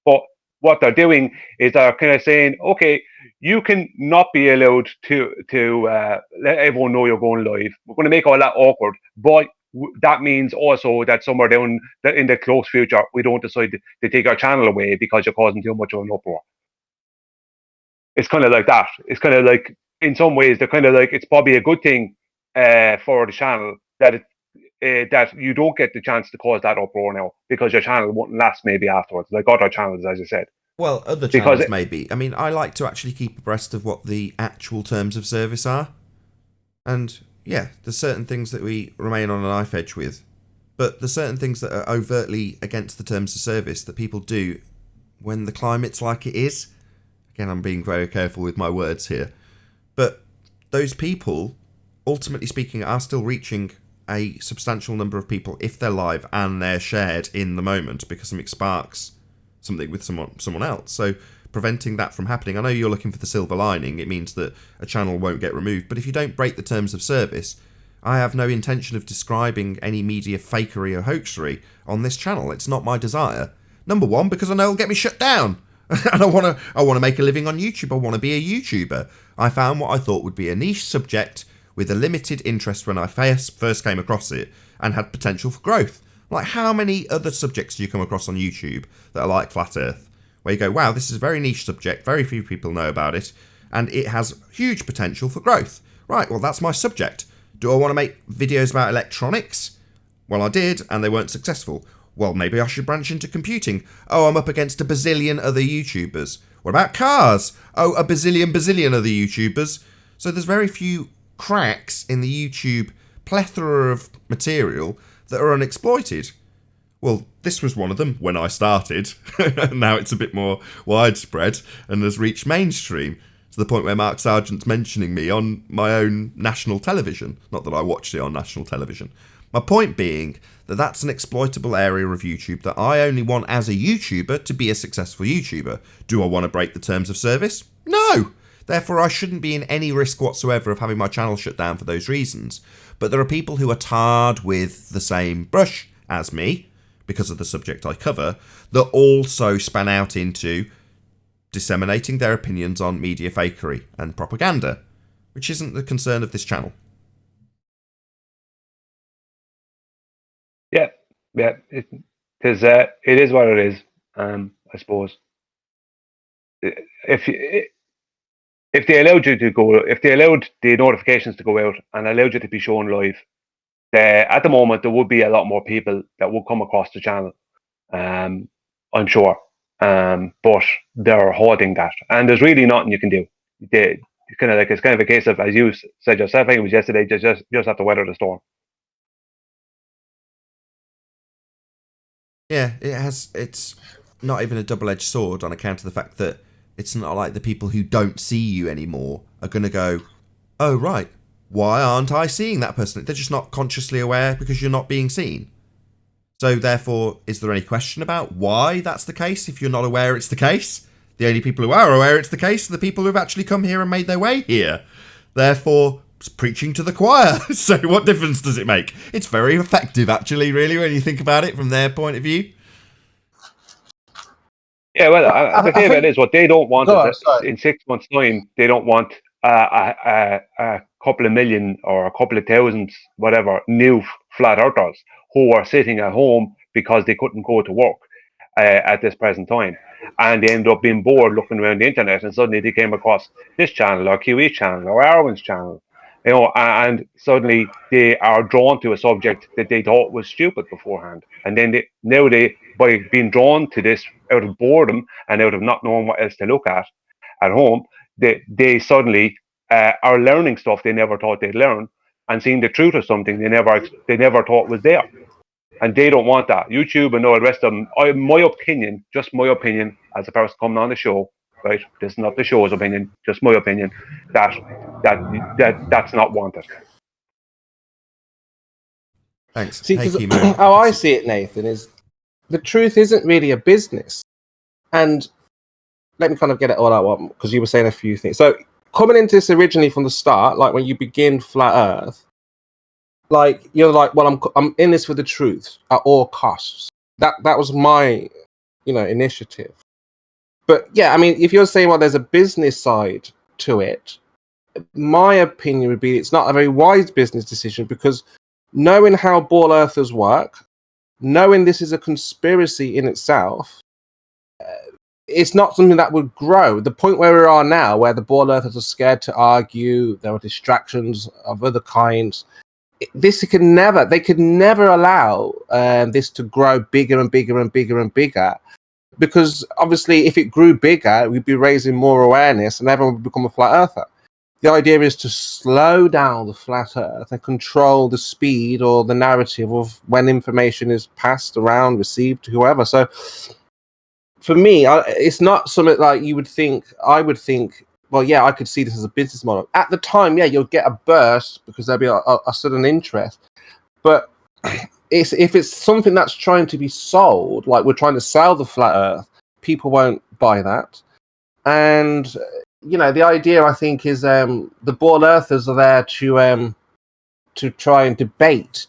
But what they're doing is they're kind of saying, okay, you can not be allowed to let everyone know you're going live. We're going to make all that awkward, but that means also that somewhere down in the close future, we don't decide to take our channel away because you're causing too much of an uproar. It's kind of like that. It's kind of like, in some ways, they're kind of like, it's probably a good thing for the channel that that you don't get the chance to cause that uproar now because your channel won't last maybe afterwards, like other channels, as you said. Well, other channels maybe. I mean, I like to actually keep abreast of what the actual terms of service are. And yeah, there's certain things that we remain on a knife edge with. But there's certain things that are overtly against the terms of service that people do when the climate's like it is. Again, I'm being very careful with my words here. But those people, ultimately speaking, are still reaching a substantial number of people if they're live and they're shared in the moment because something sparks something with someone else. So preventing that from happening, I know you're looking for the silver lining. It means that a channel won't get removed. But if you don't break the terms of service, I have no intention of describing any media fakery or hoaxery on this channel. It's not my desire. Number one, because I know it'll get me shut down. And I want to make a living on YouTube. I want to be a YouTuber. I found what I thought would be a niche subject with a limited interest when I first came across it and had potential for growth. Like, how many other subjects do you come across on YouTube that are like Flat Earth? Where you go, wow, this is a very niche subject, very few people know about it, and it has huge potential for growth. Right, well, that's my subject. Do I want to make videos about electronics? Well, I did, and they weren't successful. Well, maybe I should branch into computing. Oh, I'm up against a bazillion other YouTubers. What about cars? Oh, a bazillion other YouTubers. So there's very few cracks in the YouTube plethora of material that are unexploited. Well, this was one of them when I started. Now it's a bit more widespread and has reached mainstream to the point where Mark Sargent's mentioning me on my own national television. Not that I watched it on national television. My point being that that's an exploitable area of YouTube that I only want as a YouTuber to be a successful YouTuber. Do I want to break the terms of service? No! Therefore, I shouldn't be in any risk whatsoever of having my channel shut down for those reasons. But there are people who are tarred with the same brush as me, because of the subject I cover, that also span out into disseminating their opinions on media fakery and propaganda, which isn't the concern of this channel. Yeah, it is what it is, I suppose. if if they allowed you to go, if they allowed the notifications to go out and allowed you to be shown live, at the moment there would be a lot more people that would come across the channel. I'm sure, but they're hoarding that, and there's really nothing you can do. It's kind of a case of, as you said yourself, I think it was yesterday, just have to weather the storm. Yeah, it's not even a double-edged sword on account of the fact that it's not like the people who don't see you anymore are going to go, oh, right, why aren't I seeing that person? They're just not consciously aware because you're not being seen. So therefore, is there any question about why that's the case if you're not aware it's the case? The only people who are aware it's the case are the people who have actually come here and made their way here. Therefore, it's preaching to the choir. So what difference does it make? It's very effective, actually, really, when you think about it from their point of view. Yeah, well, the thing about it is, what they don't want is that in 6 months' time, they don't want a couple of million or a couple of thousands, whatever, new flat earthers who are sitting at home because they couldn't go to work at this present time. And they end up being bored looking around the internet, and suddenly they came across this channel or QE channel or Arwen's channel, and suddenly they are drawn to a subject that they thought was stupid beforehand. And then now by being drawn to this out of boredom and out of not knowing what else to look at home, they suddenly are learning stuff they never thought they'd learn, and seeing the truth of something they never thought was there. And they don't want that. YouTube and all the rest of them, my opinion, just my opinion, as a person coming on the show, right? This is not the show's opinion, just my opinion, that's not wanted. Thanks. See, how I see it, Nathan, is the truth isn't really a business. And let me kind of get it all out, because you were saying a few things. So coming into this originally from the start, like when you begin Flat Earth, like you're like, well, I'm in this for the truth at all costs. That was my, initiative. But yeah, I mean, if you're saying, well, there's a business side to it, my opinion would be it's not a very wise business decision, because knowing how ball earthers work, knowing this is a conspiracy in itself, it's not something that would grow. The point where we are now, where the ball earthers are scared to argue, there are distractions of other kinds. They could never allow this to grow bigger and bigger and bigger and bigger, because obviously if it grew bigger, we'd be raising more awareness and everyone would become a flat earther. The idea is to slow down the flat earth and control the speed or the narrative of when information is passed around, received to whoever. So for me, it's not something like you would think. I would think, well, yeah, I could see this as a business model. At the time, yeah, you'll get a burst because there'll be a sudden interest. But if it's something that's trying to be sold, like we're trying to sell the flat earth, people won't buy that. And, the idea, I think, is the ball earthers are there to try and debate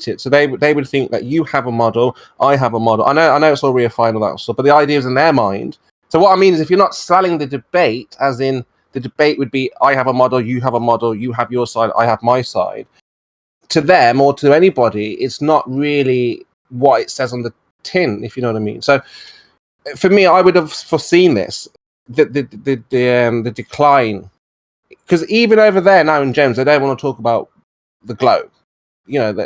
it. So they would think that you have a model, I have a model. I know it's all reified and all that stuff, but the idea is in their mind. So what I mean is, if you're not selling the debate, as in the debate would be, I have a model, you have a model, you have your side, I have my side. To them or to anybody, it's not really what it says on the tin, if you know what I mean. So for me, I would have foreseen this, the decline, because even over there now in Gems, they don't want to talk about the globe. Am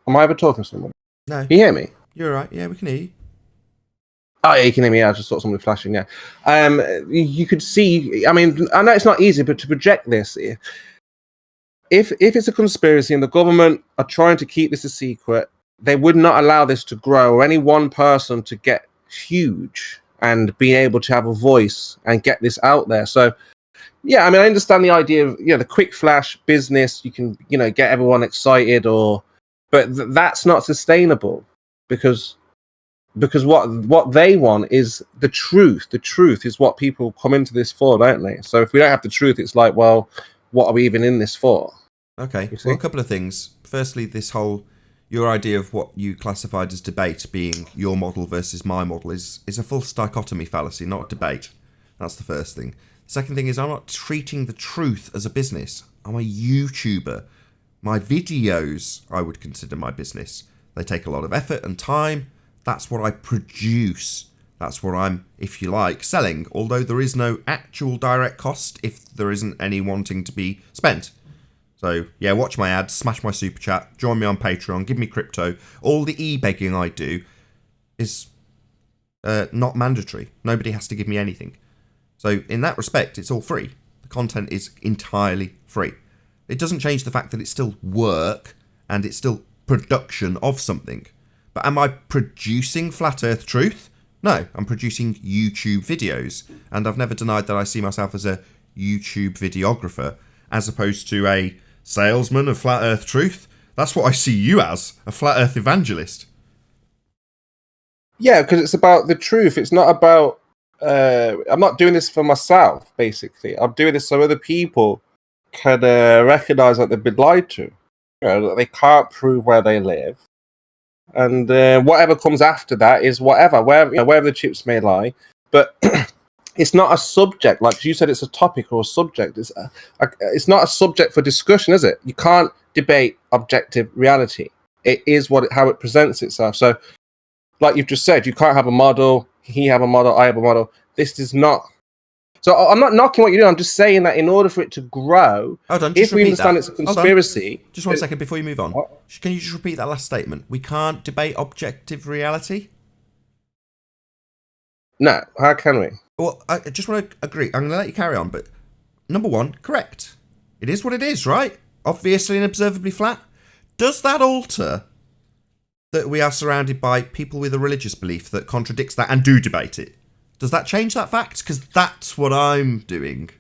I ever talking to someone? No. Can you hear me? You're all right. Yeah, we can hear you. Oh, yeah, you can hear me. I just saw somebody flashing. Yeah, you could see. I mean, I know it's not easy, but to project this, if it's a conspiracy and the government are trying to keep this a secret, they would not allow this to grow or any one person to get huge and be able to have a voice and get this out there. So, yeah, I mean, I understand the idea of the quick flash business. You can get everyone excited, but that's not sustainable because what they want is the truth. The truth is what people come into this for, don't they? So if we don't have the truth, it's like, well, what are we even in this for? Okay, well, a couple of things. Firstly, your idea of what you classified as debate being your model versus my model is a false dichotomy fallacy, not a debate. That's the first thing. The second thing is, I'm not treating the truth as a business. I'm a YouTuber. My videos, I would consider my business. They take a lot of effort and time. That's what I produce. That's what I'm, if you like, selling, although there is no actual direct cost if there isn't any wanting to be spent. So, yeah, watch my ads, smash my super chat, join me on Patreon, give me crypto. All the e-begging I do is not mandatory. Nobody has to give me anything. So, in that respect, it's all free. The content is entirely free. It doesn't change the fact that it's still work and it's still production of something. But am I producing Flat Earth Truth? No, I'm producing YouTube videos. And I've never denied that I see myself as a YouTube videographer as opposed to a salesman of Flat Earth Truth. That's what I see you as, a Flat Earth evangelist. Yeah, because it's about the truth. It's not about... I'm not doing this for myself, basically. I'm doing this so other people can recognise that they've been lied to. You know, that they can't prove where they live. And whatever comes after that is whatever, wherever the chips may lie. But it's not a subject, like you said, it's a topic or a subject. It's not a subject for discussion, is it? You can't debate objective reality. It is how it presents itself. So, like you've just said, you can't have a model, he have a model, I have a model. This is not. So I'm not knocking what you do. I'm just saying that in order for it to grow, if we understand it's a conspiracy... Just 1 second before you move on. What? Can you just repeat that last statement? We can't debate objective reality? No, how can we? Well, I just want to agree. I'm going to let you carry on, but number one, correct. It is what it is, right? Obviously and observably flat. Does that alter that we are surrounded by people with a religious belief that contradicts that and do debate it? Does that change that fact? Because that's what I'm doing.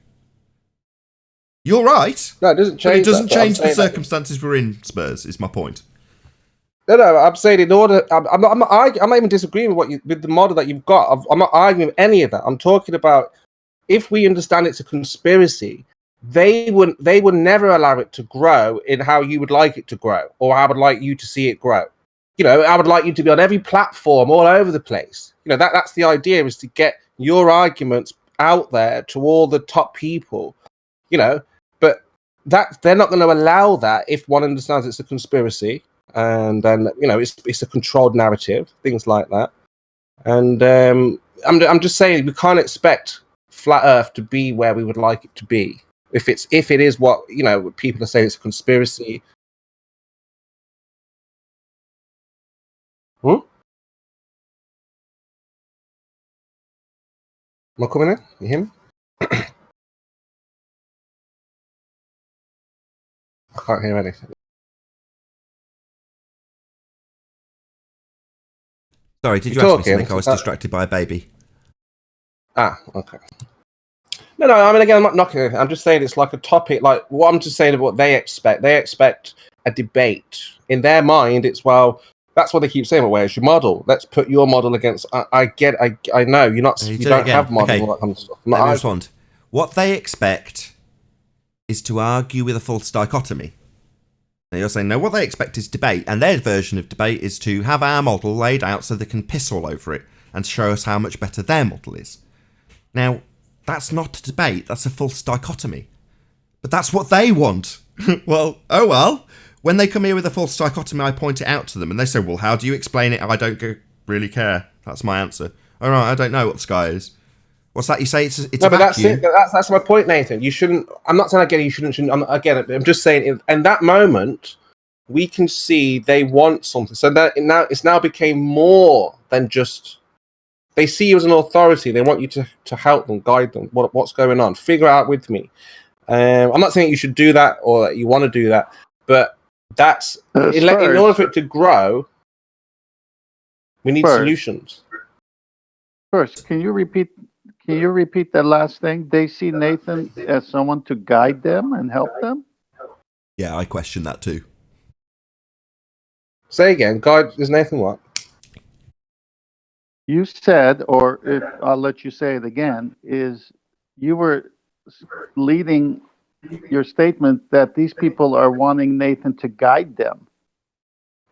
You're right. No, it doesn't change. But it doesn't change the circumstances we're in, Spurs, is my point. No, I'm saying in order... I'm not even disagreeing with the model that you've got. I'm not arguing with any of that. I'm talking about if we understand it's a conspiracy, they would never allow it to grow in how you would like it to grow, or I would like you to see it grow. You know, I would like you to be on every platform all over the place. You know, that's the idea, is to get your arguments out there to all the top people, you know, but that they're not going to allow that if one understands it's a conspiracy and then, you know, it's a controlled narrative, things like that. And I'm just saying we can't expect Flat Earth to be where we would like it to be. If it is what, you know, people are saying it's a conspiracy. Am I coming in? You hear me? I can't hear anything. Sorry, did you ask me something? I was distracted by a baby. Ah, okay. No, I mean, again, I'm not knocking it. I'm just saying it's like a topic. Like, what I'm just saying of what they expect. They expect a debate. In their mind, it's, well, that's what they keep saying. But where's your model? Let's put your model against. I know you're not. You don't have model. Okay. All that kind of stuff. Let me respond. What they expect is to argue with a false dichotomy. Now you're saying no. What they expect is debate, and their version of debate is to have our model laid out so they can piss all over it and show us how much better their model is. Now that's not a debate. That's a false dichotomy. But that's what they want. Well, oh well. When they come here with a false dichotomy, I point it out to them, and they say, well, how do you explain it? I don't really care. That's my answer. All right, I don't know what the sky is. What's that you say? It's no, but that's it. That's my point, Nathan. You shouldn't... I'm not saying, again, you shouldn't... I'm just saying, in that moment, we can see they want something. So that it's now became more than just... They see you as an authority. They want you to help them, guide them. What's going on? Figure out with me. I'm not saying you should do that or that you want to do that, but that's in order for it to grow, we need solutions. First, can you repeat that last thing? They see Nathan as someone to guide them and help them? Yeah, I question that too. Say again, guide is Nathan what? You said, or if I'll let you say it again, is you were leading your statement that these people are wanting Nathan to guide them.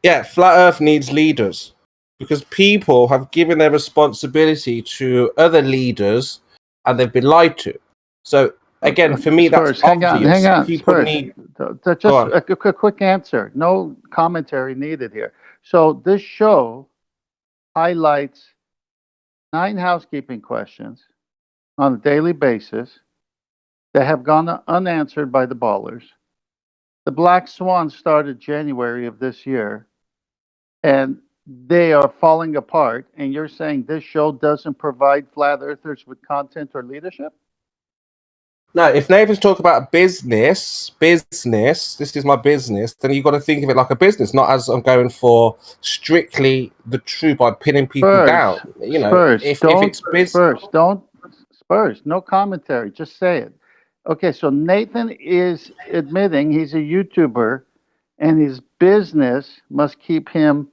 Yeah, Flat Earth needs leaders because people have given their responsibility to other leaders and they've been lied to. So again, for me, that's obvious. Hang on. People need... Just a quick answer. No commentary needed here. So this show highlights 9 housekeeping questions on a daily basis that have gone unanswered by the ballers. The Black Swan started January of this year, and they are falling apart. And you're saying this show doesn't provide flat earthers with content or leadership? No, if Nathan's talking about business, this is my business, then you've got to think of it like a business, not as I'm going for strictly the truth by pinning people down. You know, if it's business. Spurs, no commentary, just say it. Okay, so Nathan is admitting he's a YouTuber and his business must keep him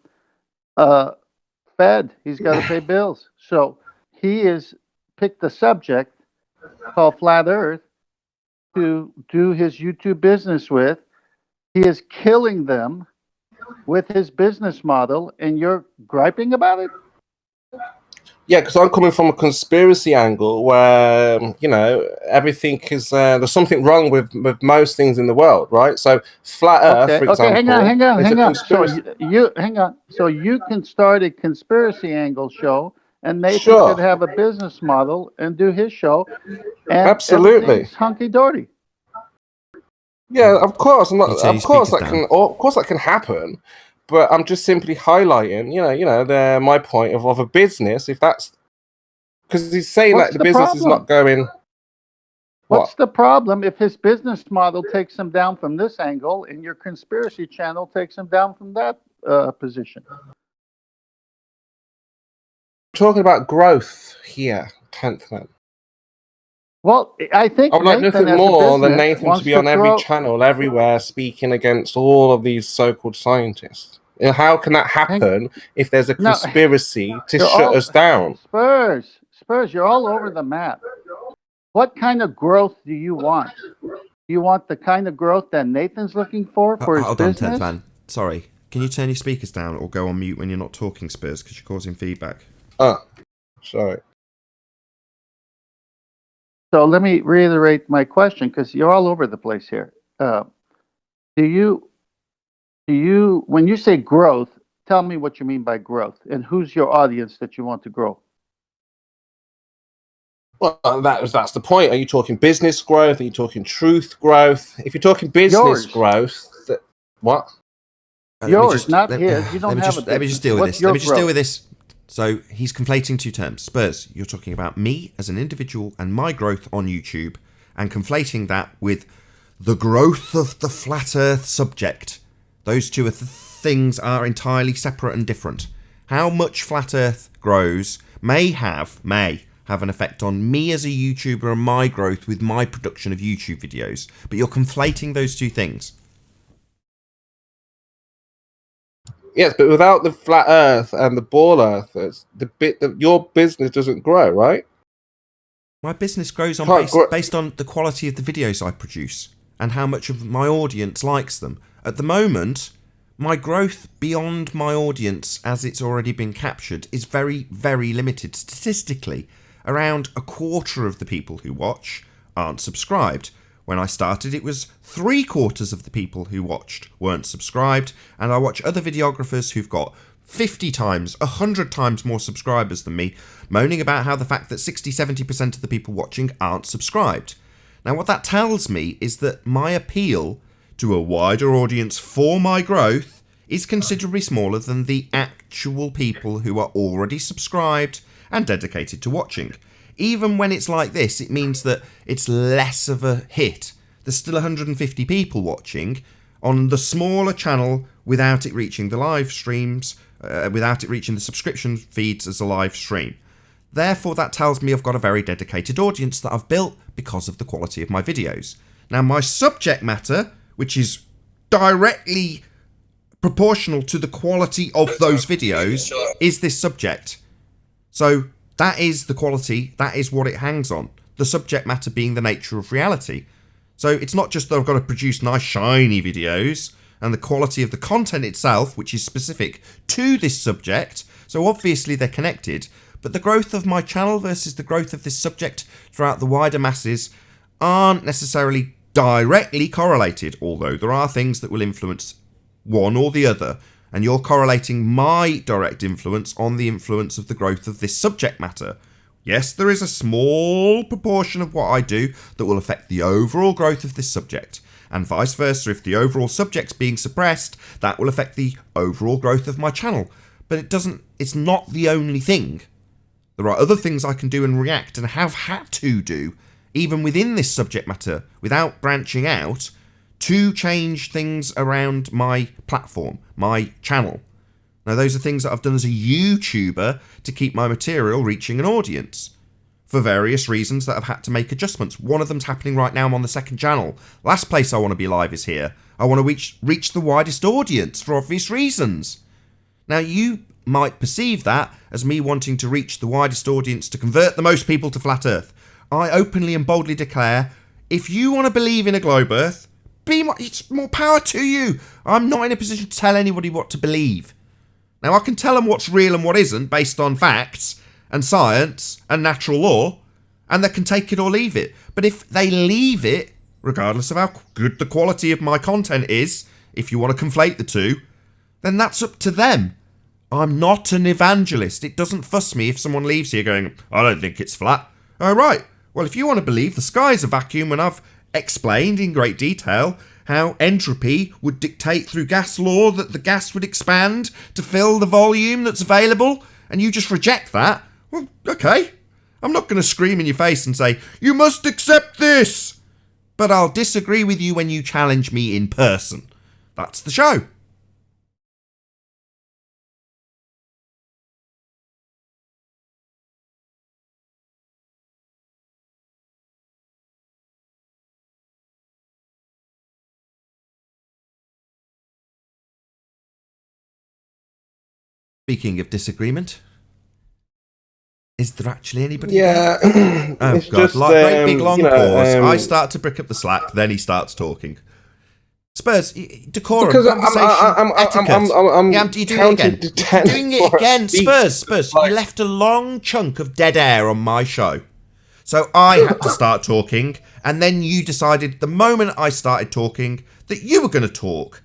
fed. He's got to pay bills. So he has picked a subject called Flat Earth to do his YouTube business with. He is killing them with his business model, and you're griping about it? Yeah, because I'm coming from a conspiracy angle where, you know, everything is, there's something wrong with most things in the world, right? So Flat Earth, for example. Hang on. So you can start a conspiracy angle show, and Nathan could have a business model and do his show. And absolutely, hunky-dory. Yeah, of course. Of course that can happen. But I'm just simply highlighting, my point of a business. If that's because he's saying that the business is not going. What's the problem if his business model takes him down from this angle, and your conspiracy channel takes him down from that position? Talking about growth here, 10th man. Well, I think I would like nothing more than Nathan to be on every channel, everywhere, speaking against all of these so-called scientists. You know, how can that happen if there's a conspiracy to shut us down? Spurs, you're all over the map. What kind of growth do you want? Do you want the kind of growth that Nathan's looking for his business? Hold on, 10th man. Sorry. Can you turn your speakers down or go on mute when you're not talking, Spurs, because you're causing feedback? Oh, sorry. So let me reiterate my question, because you're all over the place here. Do you, when you say growth, tell me what you mean by growth, and who's your audience that you want to grow? Well, that's the point. Are you talking business growth? Are you talking truth growth? If you're talking business growth, what? Yours, not his. You don't have a business. Let me just deal with this. So he's conflating two terms. Spurs, you're talking about me as an individual and my growth on YouTube, and conflating that with the growth of the flat earth subject. Those two things are entirely separate and different. How much flat earth grows may have an effect on me as a YouTuber and my growth with my production of YouTube videos. But you're conflating those two things. Yes, but without the flat earth and the ball earthers, your business doesn't grow, right? My business grows based on the quality of the videos I produce and how much of my audience likes them. At the moment, my growth beyond my audience, as it's already been captured, is very, very limited. Statistically, around a quarter of the people who watch aren't subscribed. When I started, it was 3/4 of the people who watched weren't subscribed, and I watch other videographers who've got 50 times, 100 times more subscribers than me, moaning about how the fact that 60-70% of the people watching aren't subscribed. Now, what that tells me is that my appeal to a wider audience for my growth is considerably smaller than the actual people who are already subscribed and dedicated to watching. Even when it's like this, it means that it's less of a hit. There's still 150 people watching on the smaller channel without it reaching the live streams, without it reaching the subscription feeds as a live stream. Therefore, that tells me I've got a very dedicated audience that I've built because of the quality of my videos. Now, my subject matter, which is directly proportional to the quality of those videos, is this subject. So that is the quality, that is what it hangs on. The subject matter being the nature of reality. So it's not just that I've got to produce nice shiny videos and the quality of the content itself, which is specific to this subject. So obviously they're connected, but the growth of my channel versus the growth of this subject throughout the wider masses aren't necessarily directly correlated, although there are things that will influence one or the other. and you're correlating my direct influence on the influence of the growth of this subject matter. Yes, there is a small proportion of what I do that will affect the overall growth of this subject, and vice versa. If the overall subject's being suppressed, that will affect the overall growth of my channel. But it's not the only thing. There are other things I can do and react and have had to do, even within this subject matter, without branching out, to change things around my platform, my channel. Now, those are things that I've done as a YouTuber to keep my material reaching an audience. For various reasons that I've had to make adjustments. One of them's happening right now. I'm on the second channel. Last place I want to be live is here. I want to reach the widest audience for obvious reasons. Now, you might perceive that as me wanting to reach the widest audience to convert the most people to flat Earth. I openly and boldly declare, if you want to believe in a globe Earth, it's more power to you. I'm not in a position to tell anybody what to believe. Now, I can tell them what's real and what isn't based on facts and science and natural law, and they can take it or leave it. But if they leave it, regardless of how good the quality of my content is, if you want to conflate the two, then that's up to them. I'm not an evangelist. It doesn't fuss me if someone leaves here going, I don't think it's flat. Oh, right. Well, if you want to believe the sky's a vacuum, and I've explained in great detail how entropy would dictate through gas law that the gas would expand to fill the volume that's available, and you just reject that, well, okay. I'm not going to scream in your face and say, you must accept this. But I'll disagree with you when you challenge me in person. That's the show. Speaking of disagreement, is there actually anybody? Yeah. Oh, it's God. just, Great big long pause. I I start to brick up the slack, then he starts talking. Spurs, decorum, because conversation, etiquette. I'm You're doing it again. You're doing it again. Spurs, you left a long chunk of dead air on my show. So I had to start talking, and then you decided the moment I started talking that you were going to talk.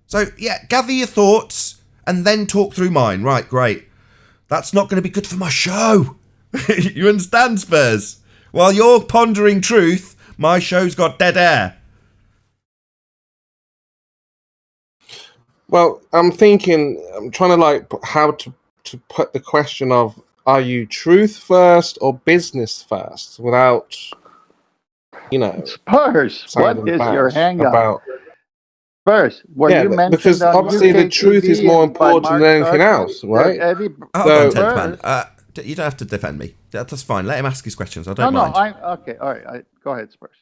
So, yeah, gather your thoughts and then talk through mine. Right, great. That's not going to be good for my show. You understand, Spurs? While you're pondering truth, my show's got dead air. Well, I'm trying to like how to put the question of, are you truth first or business first, without, Spurs, what is your hang up? Spurs, were you mentioned because on obviously UK the truth is TV more and by important than anything else, right? Hold on, man. You don't have to defend me. That's fine. Let him ask his questions. I don't mind. Okay, all right. Go ahead, Spurs.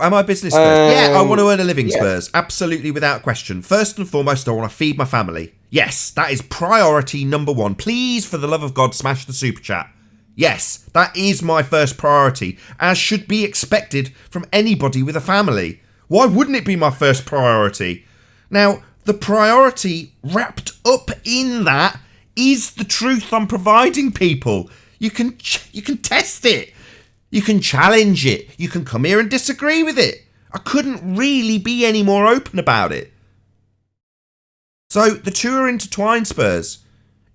Am I business Spurs? Yeah, I want to earn a living, Spurs. Absolutely, without question. First and foremost, I want to feed my family. Yes, that is priority number one. Please, for the love of God, smash the super chat. Yes, that is my first priority, as should be expected from anybody with a family. Why wouldn't it be my first priority? Now, the priority wrapped up in that is the truth I'm providing people. You can test it. You can challenge it. You can come here and disagree with it. I couldn't really be any more open about it. So the two are intertwined, Spurs.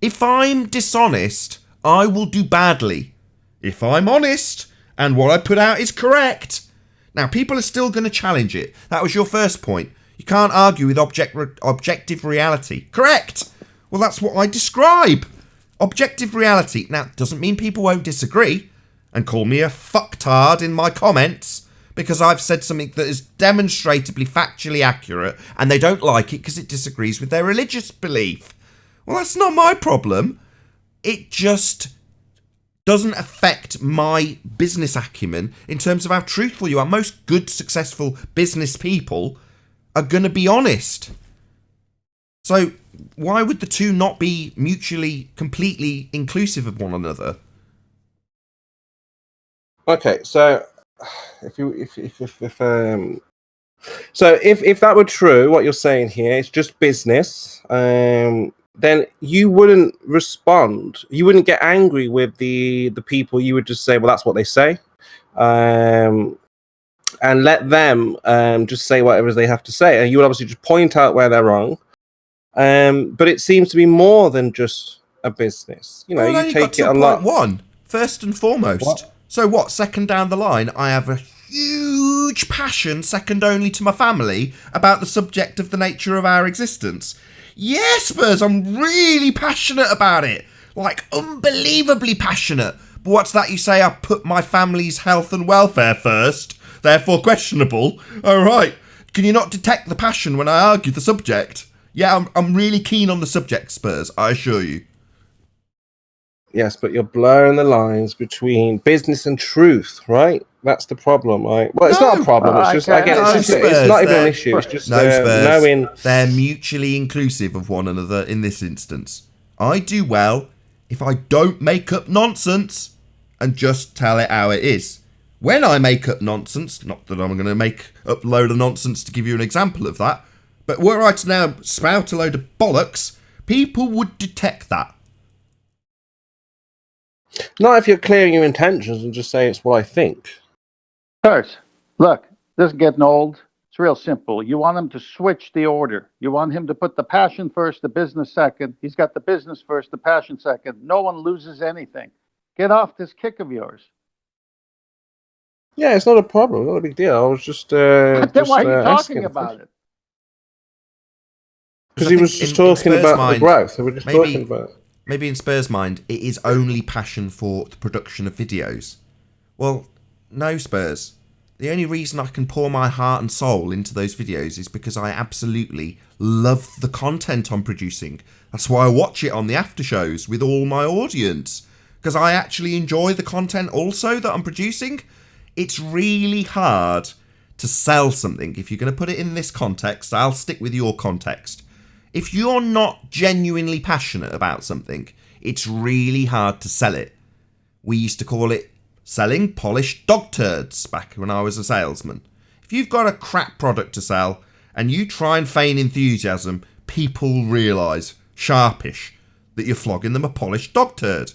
If I'm dishonest, I will do badly. If I'm honest, and what I put out is correct. Now, people are still going to challenge it. That was your first point. You can't argue with objective reality. Correct. Well, that's what I describe. Objective reality. Now, it doesn't mean people won't disagree and call me a fucktard in my comments because I've said something that is demonstrably factually accurate and they don't like it because it disagrees with their religious belief. Well, that's not my problem. It just doesn't affect my business acumen in terms of how truthful you are. Most good, successful business people are going to be honest. So why would the two not be mutually, completely inclusive of one another? Okay, so if that were true, what you're saying here, it's just business. Then you wouldn't respond. You wouldn't get angry with the people. You would just say, well, that's what they say, and let them just say whatever they have to say. And you would obviously just point out where they're wrong, But it seems to be more than just a business. You know, Well, you only got take it to a lot. point one, first and foremost. What? So what, second down the line, I have a huge passion, second only to my family, about the subject of the nature of our existence. Yes, Spurs, I'm really passionate about it. Like, unbelievably passionate. But what's that you say? I put my family's health and welfare first, therefore questionable. All right. Can you not detect the passion when I argue the subject? Yeah, I'm really keen on the subject, Spurs, I assure you. Yes, but you're blurring the lines between business and truth, right? That's the problem, right? Well, it's not a problem. It's just, again, it's not even an issue. It's just knowing. They're mutually inclusive of one another in this instance. I do well if I don't make up nonsense and just tell it how it is. When I make up nonsense, not that I'm going to make up a load of nonsense to give you an example of that, but were I to now spout a load of bollocks, people would detect that. Not if you're clearing your intentions and just say it's what I think. Kurt, look, this is getting old. It's real simple. You want him to switch the order. You want him to put the passion first, the business second. He's got the business first, the passion second. No one loses anything. Get off this kick of yours. Yeah, it's not a problem. Not a big deal. I was just. Then why are you talking about it? Because he was just talking about the growth. We were just talking about it. Maybe in Spurs' mind, it is only passion for the production of videos. Well, no, Spurs. The only reason I can pour my heart and soul into those videos is because I absolutely love the content I'm producing. That's why I watch it on the after shows with all my audience. Because I actually enjoy the content also that I'm producing. It's really hard to sell something. If you're going to put it in this context, I'll stick with your context. If you're not genuinely passionate about something, it's really hard to sell it. We used to call it selling polished dog turds back when I was a salesman. If you've got a crap product to sell and you try and feign enthusiasm, people realise, sharpish, that you're flogging them a polished dog turd.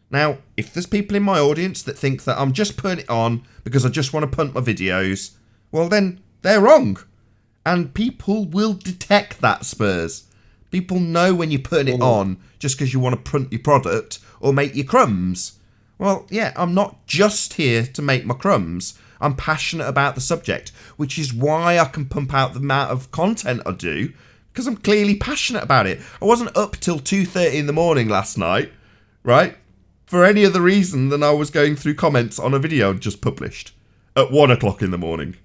Now, if there's people in my audience that think that I'm just putting it on because I just want to punt my videos, well then, they're wrong. And people will detect that, Spurs. People know when you're putting it on just because you want to punt your product or make your crumbs. Well, yeah, I'm not just here to make my crumbs. I'm passionate about the subject, which is why I can pump out the amount of content I do, because I'm clearly passionate about it. I wasn't up till 2:30 in the morning last night, right, for any other reason than I was going through comments on a video I'd just published at 1 o'clock in the morning.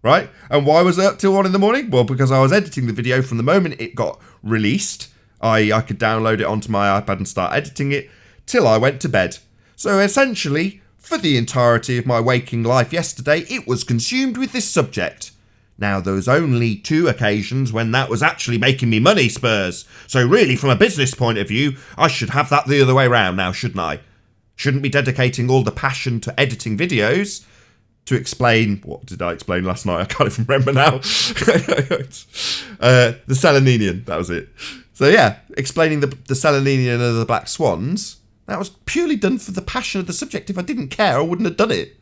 Right? And why was I up till 1 in the morning? Well, because I was editing the video from the moment it got released. I could download it onto my iPad and start editing it till I went to bed. So essentially, for the entirety of my waking life yesterday, it was consumed with this subject. Now, there was only 2 occasions when that was actually making me money, Spurs. So really, from a business point of view, I should have that the other way round now, shouldn't I? Shouldn't be dedicating all the passion to editing videos to explain, what did I explain last night? I can't even remember now. The Seleninian, that was it. So yeah, explaining the Seleninian and the Black Swans, that was purely done for the passion of the subject. If I didn't care, I wouldn't have done it.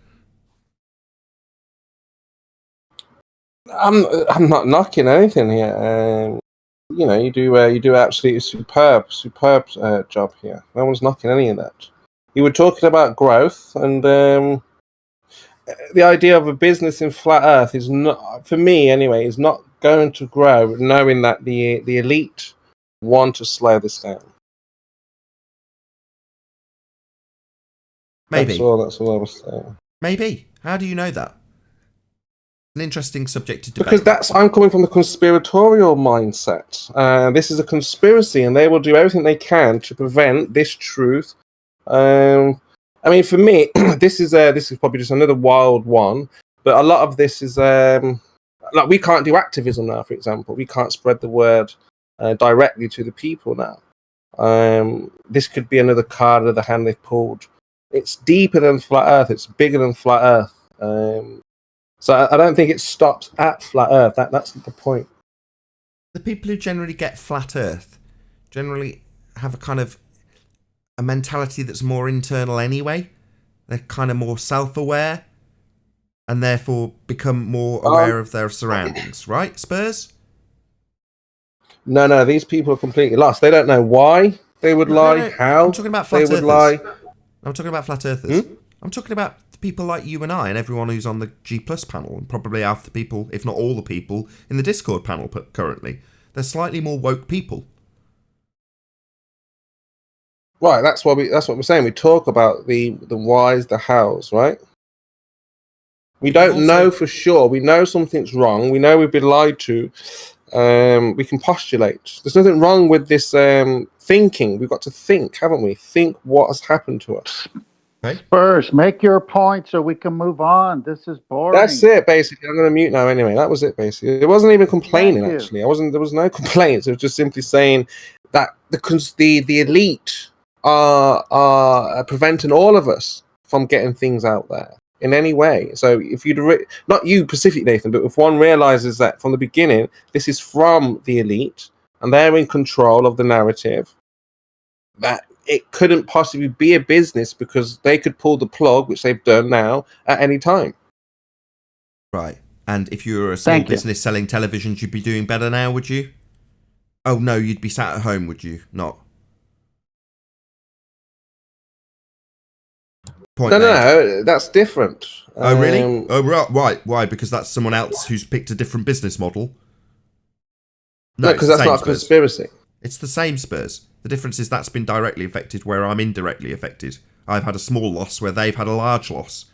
I'm not knocking anything here. You know, you do absolutely superb job here. No one's knocking any of that. You were talking about growth and the idea of a business in flat Earth is not, for me anyway, is not going to grow knowing that the elite want to slow this down. Maybe. That's all I was saying. Maybe. How do you know that? An interesting subject to debate. Because I'm coming from the conspiratorial mindset. This is a conspiracy, and they will do everything they can to prevent this truth. I mean, for me, this is probably just another wild one, but a lot of this is like we can't do activism now. For example, we can't spread the word directly to the people now. This could be another card of the hand they've pulled. It's deeper than flat Earth. It's bigger than flat Earth. So I don't think it stops at flat Earth. That's the point. The people who generally get flat Earth generally have a kind of a mentality that's more internal anyway. They're kind of more self-aware and therefore become more aware of their surroundings, right, Spurs? No, these people are completely lost. They don't know why they would lie, how I'm talking about they flat would earthers. lie. I'm talking about flat earthers. I'm talking about people like you and I and everyone who's on the G Plus panel, and probably half the people, if not all the people, in the Discord panel currently. They're slightly more woke people. Right, that's what we're saying. We talk about the whys, the hows, right? We don't know for sure. We know something's wrong. We know we've been lied to. We can postulate. There's nothing wrong with this thinking. We've got to think, haven't we? Think what has happened to us. Okay. Spurs, make your point so we can move on. This is boring. That's it, basically. I'm going to mute now anyway. That was it, basically. It wasn't even complaining, actually. There was no complaints. It was just simply saying that the elite are preventing all of us from getting things out there in any way. So if you'd not you specifically, Nathan, but if one realizes that from the beginning this is from the elite and they're in control of the narrative, that it couldn't possibly be a business because they could pull the plug, which they've done now, at any time. Right. And if you were a small business selling televisions, you'd be doing better now, would you? Oh no, you'd be sat at home, would you? Not. No, that's different. Oh, really? Oh, right. Why? Because that's someone else who's picked a different business model? No, because that's not a conspiracy. It's the same, Spurs. The difference is that's been directly affected where I'm indirectly affected. I've had a small loss where they've had a large loss.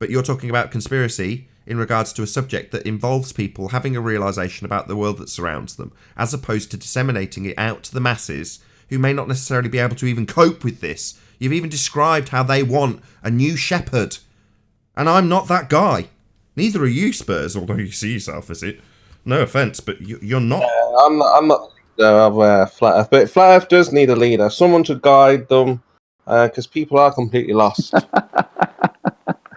But you're talking about conspiracy in regards to a subject that involves people having a realisation about the world that surrounds them, as opposed to disseminating it out to the masses who may not necessarily be able to even cope with this. You've even described how they want a new shepherd. And I'm not that guy. Neither are you, Spurs, although you see yourself as it. No offence, but you're not. I'm not of Flat Earth. But Flat Earth does need a leader. Someone to guide them, because people are completely lost.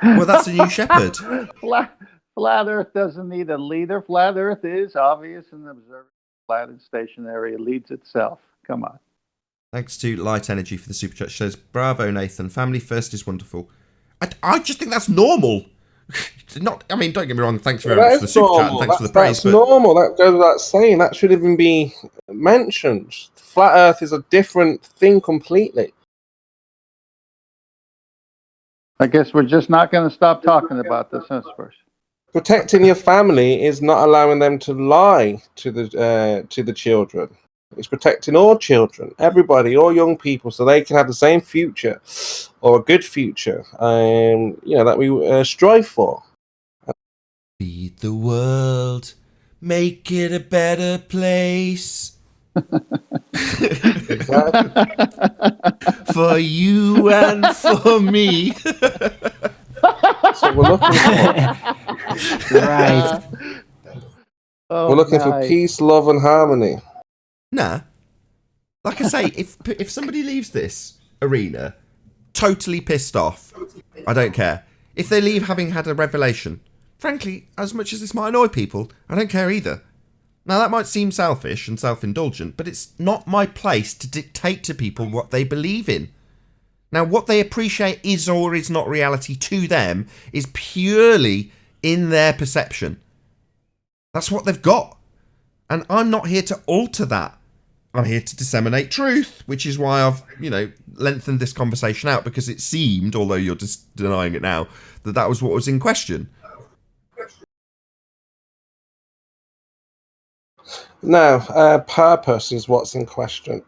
Well, that's a new shepherd. Flat Earth doesn't need a leader. Flat Earth is obvious and observable. Flat and stationary leads itself. Come on. Thanks to Light Energy for the super chat. She says, bravo, Nathan. Family first is wonderful. I just think that's normal. Don't get me wrong. Thanks very much for the super chat and thanks for the praise. That's normal. That goes without saying. That should even be mentioned. Flat Earth is a different thing completely. I guess we're just not going to stop talking about this, huh, Spurs? Protecting your family is not allowing them to lie to the children. It's protecting all children, everybody, all young people, so they can have the same future or a good future, that we strive for. Feed the world, make it a better place. For you and for me. So we're looking for right. We're looking for peace, love, and harmony. Nah. Like I say, if somebody leaves this arena totally pissed off, I don't care. If they leave having had a revelation, frankly, as much as this might annoy people, I don't care either. Now, that might seem selfish and self-indulgent, but it's not my place to dictate to people what they believe in. Now, what they appreciate is or is not reality to them is purely in their perception. That's what they've got. And I'm not here to alter that. I'm here to disseminate truth, which is why I've, lengthened this conversation out, because it seemed, although you're just denying it now, that was what was in question. No, purpose is what's in question.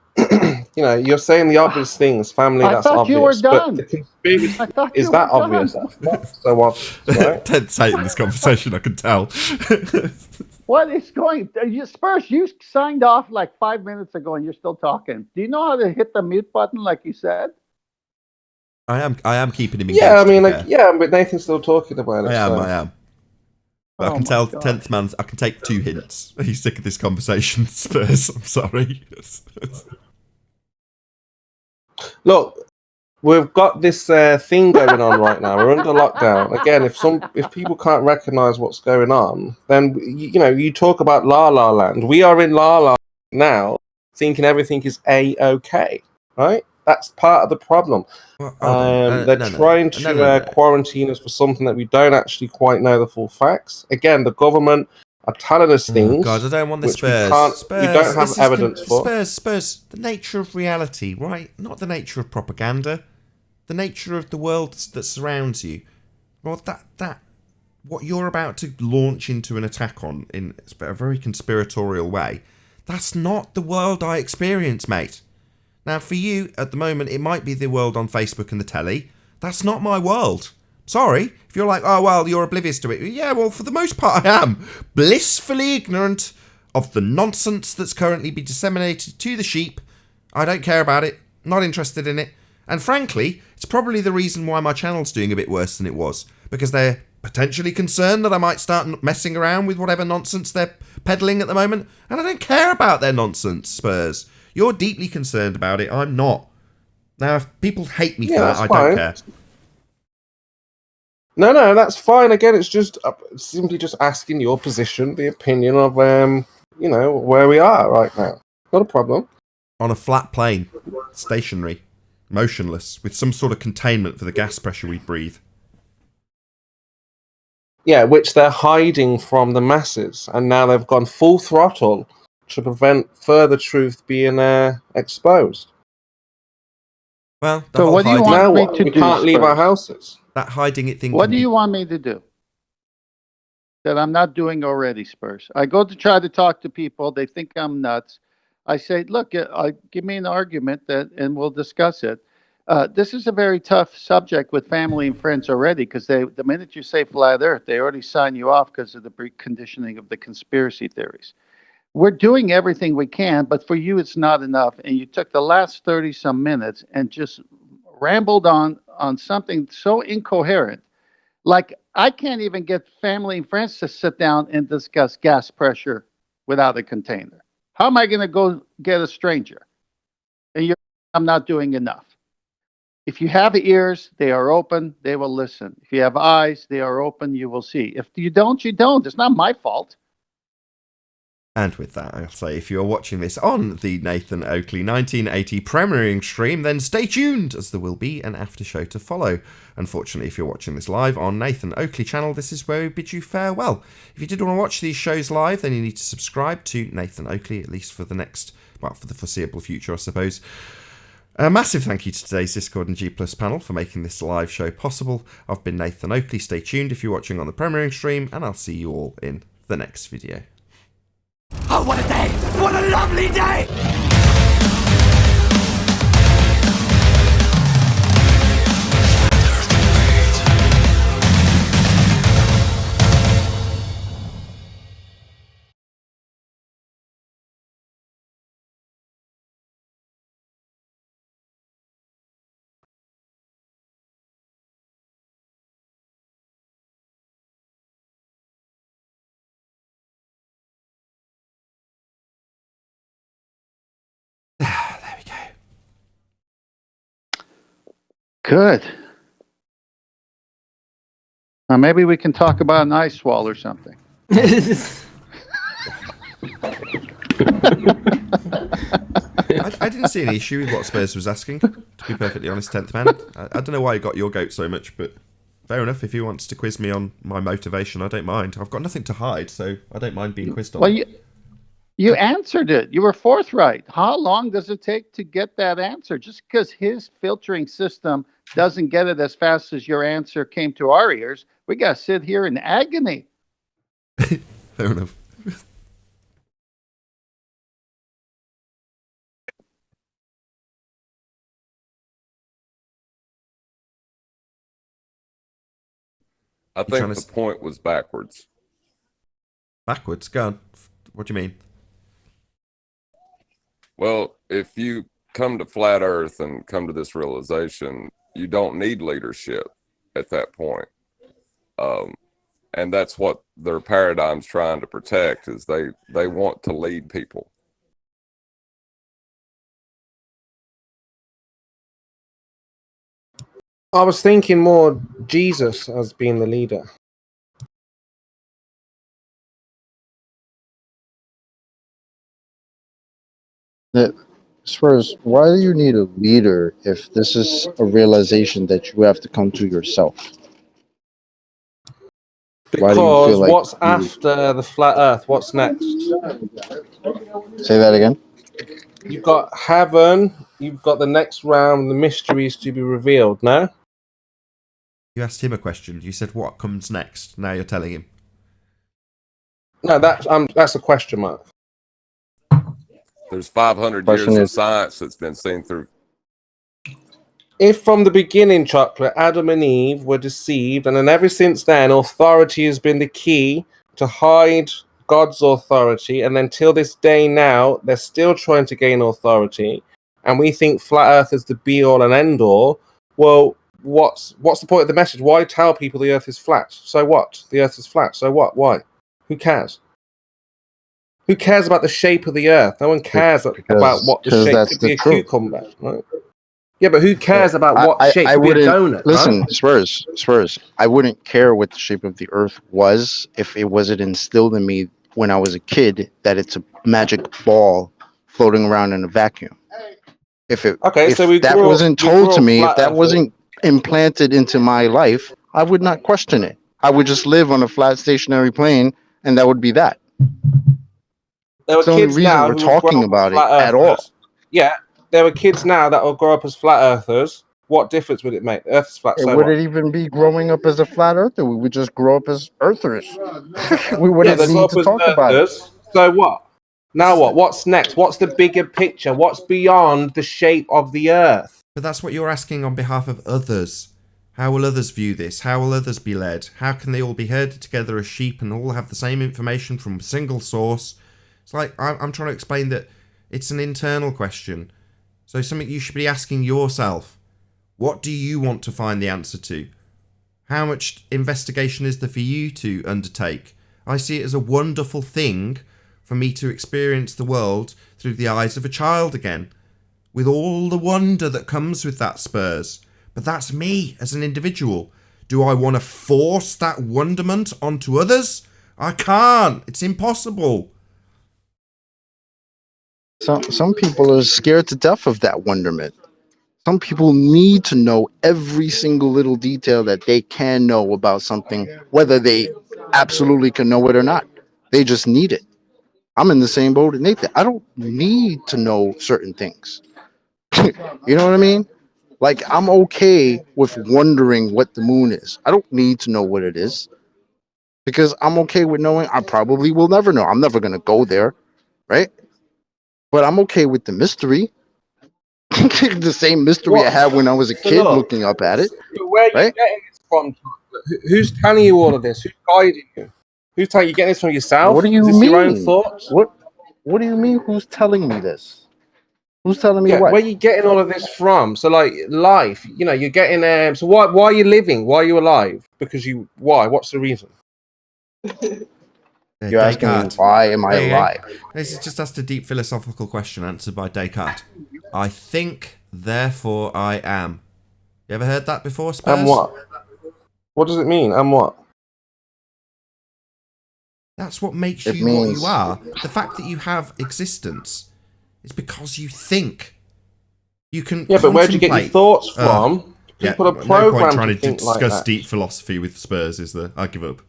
You're saying the obvious things, family, that's obvious. I thought you were done. But the conspiracy is that obvious? That's not so obvious, right? Tense hate in this conversation, I can tell. What is going... Spurs, you signed off like 5 minutes ago and you're still talking. Do you know how to hit the mute button like you said? I am keeping him engaged. Yeah, but Nathan's still talking about it. I am. But I can tell 10th man, I can take 2 hints. He's sick of this conversation, Spurs. I'm sorry. Look, we've got this thing going on right now. We're under lockdown. Again, if people can't recognise what's going on, then you talk about La La Land. We are in La La now, thinking everything is A-OK, right? That's part of the problem. Well, they're trying to quarantine us for something that we don't actually quite know the full facts. Again, the government are telling us things. God, I don't want the which Spurs. we don't have evidence for. Spurs. The nature of reality, right? Not the nature of propaganda. The nature of the world that surrounds you. Well, what you're about to launch into an attack on in a very conspiratorial way, that's not the world I experience, mate. Now, for you, at the moment, it might be the world on Facebook and the telly. That's not my world. Sorry. If you're like, oh, well, you're oblivious to it. Yeah, well, for the most part, I am. Blissfully ignorant of the nonsense that's currently being disseminated to the sheep. I don't care about it. Not interested in it. And frankly, it's probably the reason why my channel's doing a bit worse than it was. Because they're potentially concerned that I might start messing around with whatever nonsense they're peddling at the moment. And I don't care about their nonsense, Spurs. You're deeply concerned about it. I'm not. Now, if people hate me for that, I don't care. No, that's fine. Again, it's just simply just asking your position, the opinion of, where we are right now. Not a problem. On a flat plane, stationary, motionless, with some sort of containment for the gas pressure we breathe. Yeah, which they're hiding from the masses, and now they've gone full throttle to prevent further truth being exposed. Well, so what do you want me to do? We can't leave our houses. That hiding it thing. What do you want me to do that I'm not doing already, Spurs? I go to try to talk to people. They think I'm nuts. I say, look, give me an argument and we'll discuss it. This is a very tough subject with family and friends already, because the minute you say flat Earth, they already sign you off because of the preconditioning of the conspiracy theories. We're doing everything we can, but for you, it's not enough. And you took the last 30-some minutes and just rambled on something so incoherent. Like, I can't even get family and friends to sit down and discuss gas pressure without a container. How am I going to go get a stranger? And I'm not doing enough. If you have ears, they are open, they will listen. If you have eyes, they are open, you will see. If you don't, you don't. It's not my fault. And with that, I'll say, if you're watching this on the Nathan Oakley 1980 premiering stream, then stay tuned, as there will be an after show to follow. Unfortunately, if you're watching this live on Nathan Oakley channel, this is where we bid you farewell. If you did want to watch these shows live, then you need to subscribe to Nathan Oakley, at least for the for the foreseeable future, I suppose. A massive thank you to today's Discord and G Plus panel for making this live show possible. I've been Nathan Oakley. Stay tuned if you're watching on the premiering stream, and I'll see you all in the next video. Oh, what a day! What a lovely day! Good. Now maybe we can talk about an ice wall or something. I didn't see any issue with what Spurs was asking, to be perfectly honest, 10th man. I don't know why you got your goat so much, but fair enough. If he wants to quiz me on my motivation, I don't mind. I've got nothing to hide, so I don't mind being quizzed on. Well, you answered it. You were forthright. How long does it take to get that answer? Just because his filtering system doesn't get it as fast as your answer came to our ears, we got to sit here in agony. Fair enough. I think the point was backwards. Backwards? Go on. What do you mean? Well, if you come to flat Earth and come to this realization, you don't need leadership at that point. And that's what their paradigm's trying to protect, is they want to lead people. I was thinking more Jesus as being the leader. As far as why do you need a leader if this is a realization that you have to come to yourself? Why do you Because feel like what's after the flat Earth? What's next? Say that again. You've got heaven. You've got the next round, the mysteries to be revealed. No. You asked him a question. You said, what comes next? Now you're telling him. No, that's a question mark. There's 500 Question years of is- science that's been seen through. If from the beginning, Chocolate, Adam and Eve were deceived, and then ever since then, authority has been the key to hide God's authority, and then till this day now, they're still trying to gain authority, and we think flat Earth is the be-all and end-all. Well, what's the point of the message? Why tell people the Earth is flat? So what? The Earth is flat. So what? Why? Who cares? Who cares about the shape of the Earth? No one cares about what the shape that's could be. the A truth. cucumber, right? Yeah, but who cares about what shape? I Could be a wouldn't donut. listen, Right? Spurs. I wouldn't care what the shape of the Earth was if it wasn't instilled in me when I was a kid that it's a magic ball floating around in a vacuum. If that wasn't told to me, if that wasn't implanted into my life, I would not question it. I would just live on a flat stationary plane, and that would be that. There were It's the only kids reason now we're who will grow talking up as about it flat at all. earthers. Yeah, there were kids now that will grow up as flat earthers. What difference would it make? The Earth is flat, It so wouldn't what? even be growing up as a flat earther. We would just grow up as earthers. We Yeah, wouldn't they grow need up to as talk about it. earthers. So what? Now what? What's next? What's the bigger picture? What's beyond the shape of the Earth? But that's what you're asking on behalf of others. How will others view this? How will others be led? How can they all be herded together as sheep and all have the same information from a single source? It's like, I'm trying to explain that it's an internal question. So something you should be asking yourself. What do you want to find the answer to? How much investigation is there for you to undertake? I see it as a wonderful thing for me to experience the world through the eyes of a child again, with all the wonder that comes with that, Spurs. But that's me as an individual. Do I want to force that wonderment onto others? I can't. It's impossible. Some people are scared to death of that wonderment. Some people need to know every single little detail that they can know about something, whether they absolutely can know it or not. They just need it. I'm in the same boat as Nathan. I don't need to know certain things. You know what I mean? Like, I'm okay with wondering what the moon is. I don't need to know what it is because I'm okay with knowing I probably will never know. I'm never going to go there, right? But I'm okay with the mystery. The same mystery I had when I was a So kid look, looking up at it, so where are you right? getting this from? Who's telling you all of this? Who's guiding you? Who's telling you? Getting this from yourself? What do you Is this mean? your own thoughts? What do you mean? Who's telling me this? Who's telling me Yeah, what? where are you getting all of this from? So, like, life, you know, you're getting. So, why are you living? Why are you alive? Because you. Why? What's the reason? You're asking me why am I alive? This is just a deep philosophical question answered by Descartes. I think, therefore I am. You ever heard that before, Spurs? And what? What does it mean? And what? That's what makes It you what means- you are. The fact that you have existence is because you think. You can Yeah, but where'd you get your contemplate- thoughts from? Yeah, People are no point programmed trying to to think like discuss that. deep philosophy with Spurs, is there? I give up.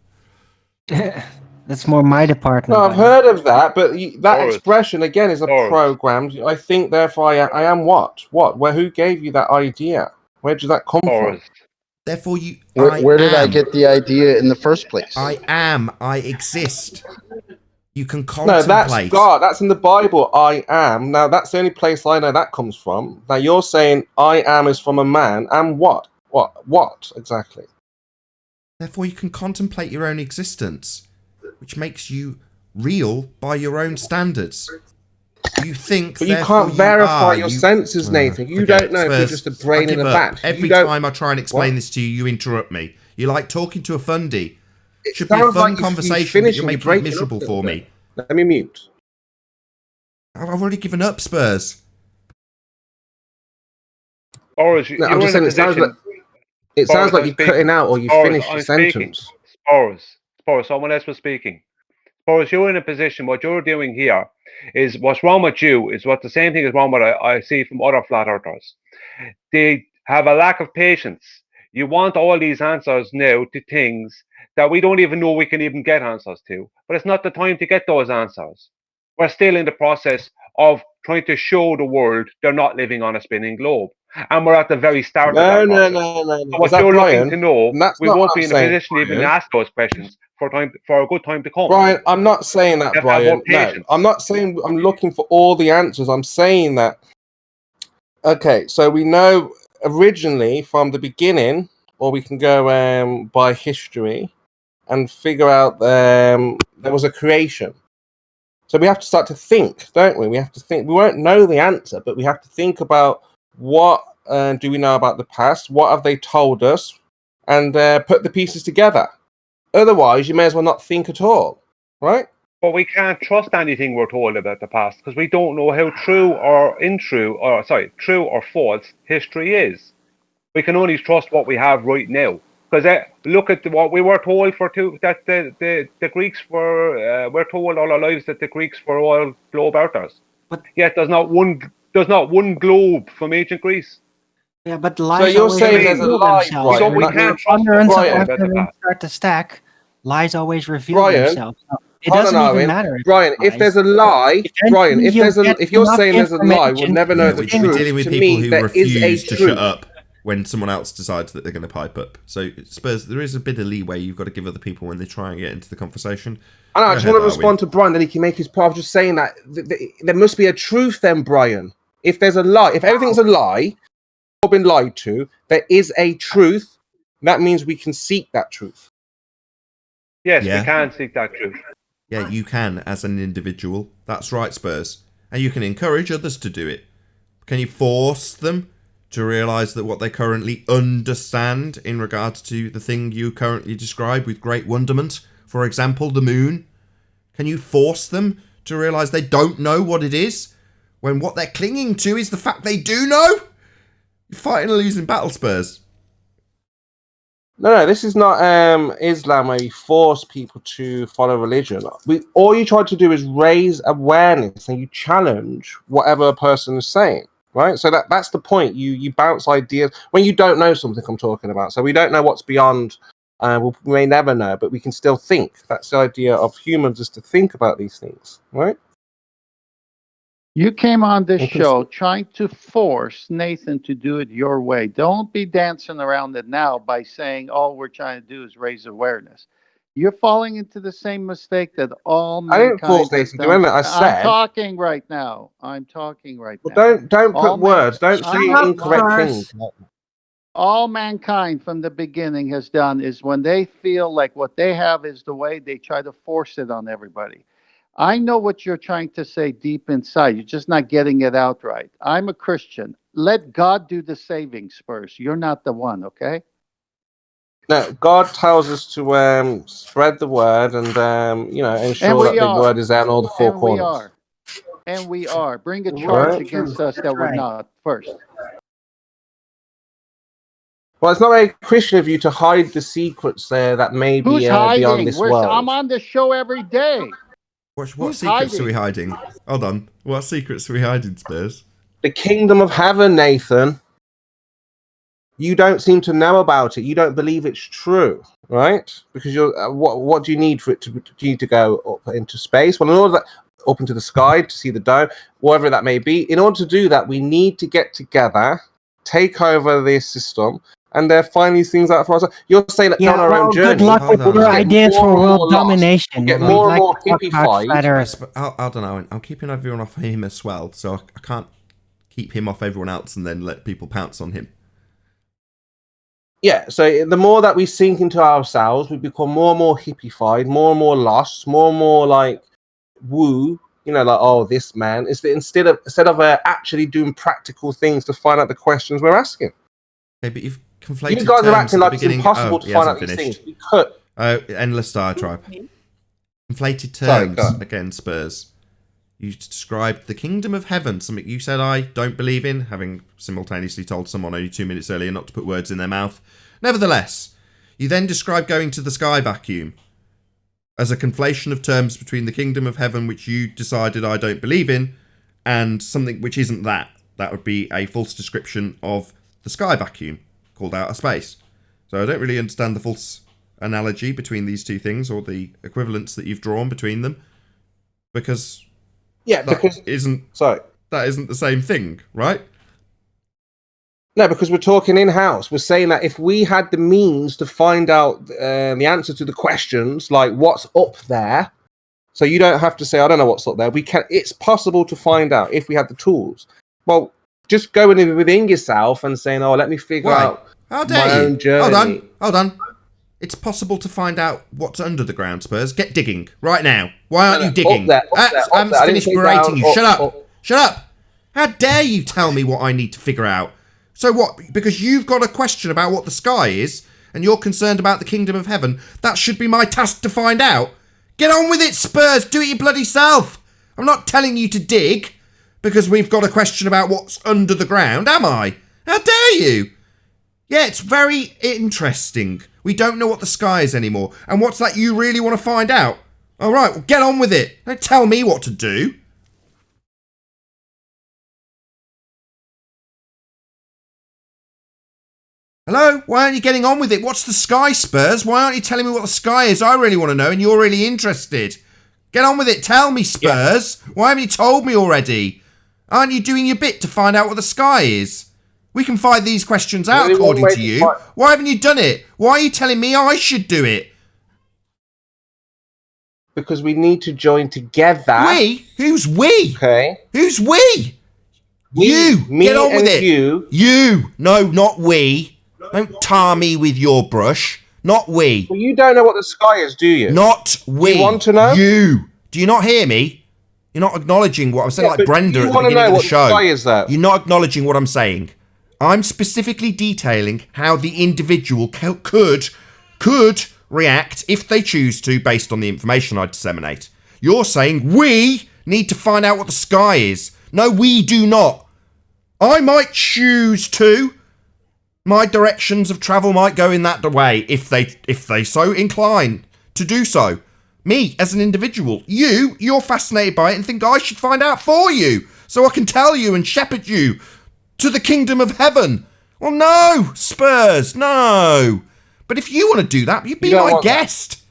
That's more my department. No, I've buddy. heard of that, but that Boris. expression again is a Boris. programmed. I think, therefore, I am what? What? Where? Who gave you that idea? Where did that come from? Forrest. Therefore, you. Where did I am. get the idea in the first place? I am. I exist. You can No, contemplate. that's God. That's in the Bible. I am. Now, that's the only place I know that comes from. Now, you're saying I am is from a man. And what? What exactly? Therefore, you can contemplate your own existence, which makes you real by your own standards. You think, But you therefore can't verify are. your senses, Nathan. You forget don't know if Spurs, you're just a brain I in give a up. vat. Every You don't- time I try and explain What? this to you, you interrupt me. You like talking to a fundy. It Should be a sounds fun like you conversation, but finish you're and making it breaking miserable up a for little me. bit. Let me mute. I've already given up, Spurs. Boris, No, I'm you're just in a saying position. it sounds Boris, like I'm you're speaking. cutting out or you Boris, finished I'm your speaking. sentence. Boris, someone else was speaking. Boris, you're in a position. What you're doing here is what's wrong with you is what the same thing is wrong with I see from other flat earthers. They have a lack of patience. You want all these answers now to things that we don't even know we can even get answers to. But it's not the time to get those answers. We're still in the process of trying to show the world they're not living on a spinning globe. And we're at the very start of that process. So Is what that you're Brian? looking to know, That's we not won't what be I'm in a saying, position even to Brian. ask those questions for a good time to come. Brian, I'm not saying that, You have to have more Brian. No, patience. I'm not saying I'm looking for all the answers. I'm saying that, okay, so we know originally from the beginning, or we can go by history and figure out there was a creation. So we have to start to think, don't we? We have to think. We won't know the answer, but we have to think about what do we know about the past? What have they told us? And put the pieces together. Otherwise, you may as well not think at all, right? But we can't trust anything we're told about the past because we don't know how true or false history is. We can only trust what we have right now. Because look at what we were told that the Greeks we're told all our lives that the Greeks were all globe earthers. But yet there's not one globe from ancient Greece. Yeah, but So lies you're always saying there's a reveal lie, themselves. Brian? we When can't the trust ponderance of Brian. about the evidence past. start to stack, lies always reveal Brian, themselves. So it hold on, doesn't even Owen. matter. Brian, if there's a lie, Brian, if you're saying there's a lie, we'll never know the we're truth. dealing with To people me, who there is a refuse to truth. shut up when someone else decides that they're going to pipe up. So, Spurs, there is a bit of leeway you've got to give other people when they try and get into the conversation. I know, I Go just ahead, want to Darwin. respond to Brian, then he can make his point. I was just saying that there must be a truth then, Brian. If there's a lie, if everything's a lie, or been lied to, there is a truth. That means we can seek that truth. Yes, Yeah. we can seek that truth. Yeah, you can as an individual. That's right, Spurs. And you can encourage others to do it. Can you force them to realise that what they currently understand in regards to the thing you currently describe with great wonderment, for example, the moon? Can you force them to realise they don't know what it is, when what they're clinging to is the fact they do know? You're fighting a losing battle, Spurs. No, this is not Islam where you force people to follow religion. All you try to do is raise awareness and you challenge whatever a person is saying, right? So that's the point. You bounce ideas when you don't know something. I'm talking about. So we don't know what's beyond. We may never know, but we can still think. That's the idea of humans, is to think about these things, right? You came on this show trying to force Nathan to do it your way. Don't be dancing around it now by saying all we're trying to do is raise awareness. You're falling into the same mistake that all I didn't mankind force has Nathan to do anything. I I'm said. talking right now. I'm talking right now. Don't put words. Don't say incorrect things. All mankind from the beginning has done is when they feel like what they have is the way, they try to force it on everybody. I know what you're trying to say deep inside. You're just not getting it out right. I'm a Christian. Let God do the saving, Spurs. You're not the one, okay? No, God tells us to spread the word and ensure that the word is out in all the four corners. And we are. Bring a Right. charge against us that we're not first. Well, it's not very Christian of you to hide the secrets there that may be Who's hiding? beyond this world. I'm on the show every day. What secrets are we hiding? Hold on. What secrets are we hiding, Spurs? The kingdom of heaven, Nathan. You don't seem to know about it. You don't believe it's true, right? Because you're. What do you need for it to? Do you need to go up into space? Well, in order that up into the sky to see the dome, whatever that may be. In order to do that, we need to get together, take over this system, and find these things out for us. You're saying that on our own journey. Good luck with your ideas for world domination. Get more and more hippie-fied. I don't know. I'm keeping everyone off him as well, so I can't keep him off everyone else and then let people pounce on him. Yeah, so the more that we sink into ourselves, we become more and more hippie-fied, more and more lost, more and more like woo. Like, oh, this man is instead of actually doing practical things to find out the questions we're asking. Okay, but you've conflated. You guys are acting like it's beginning. impossible to find out these things. We could. Oh, endless diatribe. Inflated terms again, Spurs. You described the kingdom of heaven, something you said I don't believe in, having simultaneously told someone only 2 minutes earlier not to put words in their mouth. Nevertheless, you then described going to the sky vacuum as a conflation of terms between the kingdom of heaven, which you decided I don't believe in, and something which isn't that. That would be a false description of the sky vacuum, called outer space. So I don't really understand the false analogy between these two things, or the equivalence that you've drawn between them, because that isn't the same thing, right? No, because we're talking in-house. We're saying that if we had the means to find out the answer to the questions, like what's up there, so you don't have to say, I don't know what's up there. We can. It's possible to find out if we had the tools. Well, just going in within yourself and saying, oh, let me figure out my own journey. Hold on. It's possible to find out what's under the ground, Spurs. Get digging right now. Why aren't you digging? I'm finished berating you. Shut up. Shut up. How dare you tell me what I need to figure out? So what? Because you've got a question about what the sky is, and you're concerned about the kingdom of heaven, that should be my task to find out. Get on with it, Spurs. Do it your bloody self. I'm not telling you to dig because we've got a question about what's under the ground, am I? How dare you? Yeah, it's very interesting. We don't know what the sky is anymore. And what's that you really want to find out? All right, well, get on with it. Don't tell me what to do. Hello? Why aren't you getting on with it? What's the sky, Spurs? Why aren't you telling me what the sky is? I really want to know, and you're really interested. Get on with it. Tell me, Spurs. Yeah. Why haven't you told me already? Aren't you doing your bit to find out what the sky is? We can find these questions out according to you. Why haven't you done it? Why are you telling me I should do it? Because we need to join together. We? Who's we? Okay. Who's we? You. Me Get on with it. You. No, not we. Don't tar me with your brush. Not we. Well, you don't know what the sky is, do you? Not we. Do you want to know? You. Do you not hear me? You're not acknowledging what I'm saying, like Brenda at the beginning of the show. Sky is that? You're not acknowledging what I'm saying. I'm specifically detailing how the individual could react if they choose to based on the information I disseminate. You're saying we need to find out what the sky is. No, we do not. I might choose to. My directions of travel might go in that way if they so incline to do so. Me, as an individual, you're fascinated by it and think I should find out for you so I can tell you and shepherd you to the kingdom of heaven. Well, no, Spurs, no. But if you want to do that, you'd be my guest.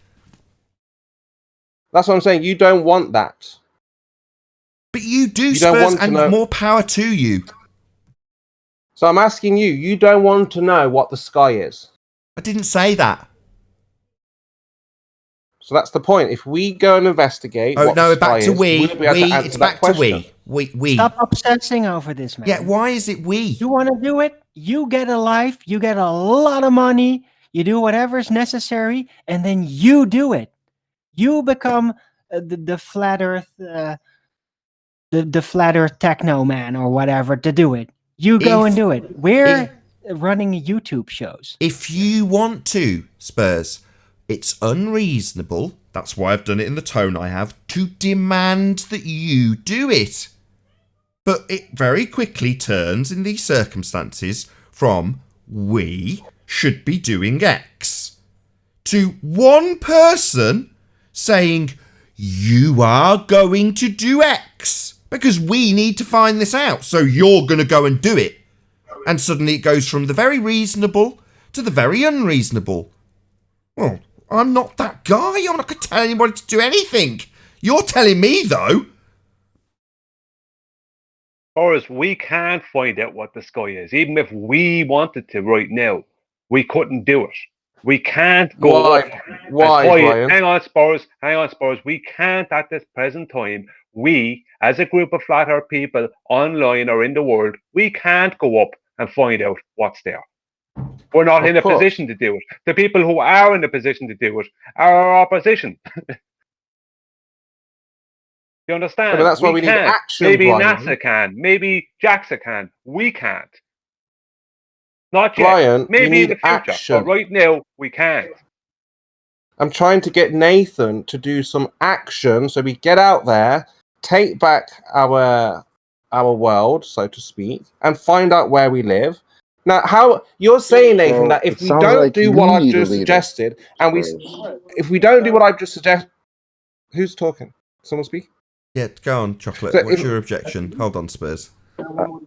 That's what I'm saying. You don't want that. But you do, Spurs, and more power to you. So I'm asking you, you don't want to know what the sky is. I didn't say that. So that's the point. If we go and investigate, back to we. It's back to we. We. Stop obsessing over this, man. Yeah, why is it we? You want to do it? You get a life. You get a lot of money. You do whatever is necessary, and then you do it. You become the flat Earth, the flat Earth techno man or whatever to do it. You go and do it. We're running YouTube shows. If you want to, Spurs. It's unreasonable, that's why I've done it in the tone I have, to demand that you do it. But it very quickly turns in these circumstances from we should be doing X to one person saying you are going to do X because we need to find this out, so you're going to go and do it. And suddenly it goes from the very reasonable to the very unreasonable. Well, I'm not that guy. I'm not going to tell anybody to do anything. You're telling me, though. Boris, we can't find out what the sky is. Even if we wanted to right now, we couldn't do it. We can't go up. Why, Brian? Hang on, Boris. We can't at this present time. We, as a group of flat earth people online or in the world, we can't go up and find out what's there. We're not in a position to do it. The people who are in a position to do it are our opposition. You understand? Yeah, but that's why we need action. Maybe Brian. NASA can. Maybe JAXA can. We can't. Not yet. Brian, maybe in the future. Action. But right now, we can't. I'm trying to get Nathan to do some action so we get out there, take back our world, so to speak, and find out where we live. Now, how you're saying, Nathan, that if we don't do what I've just suggested, and if we don't do what I've just suggested, who's talking? Someone speak? Yeah, go on, Chocolate. So what's your objection? Hold on, Spurs.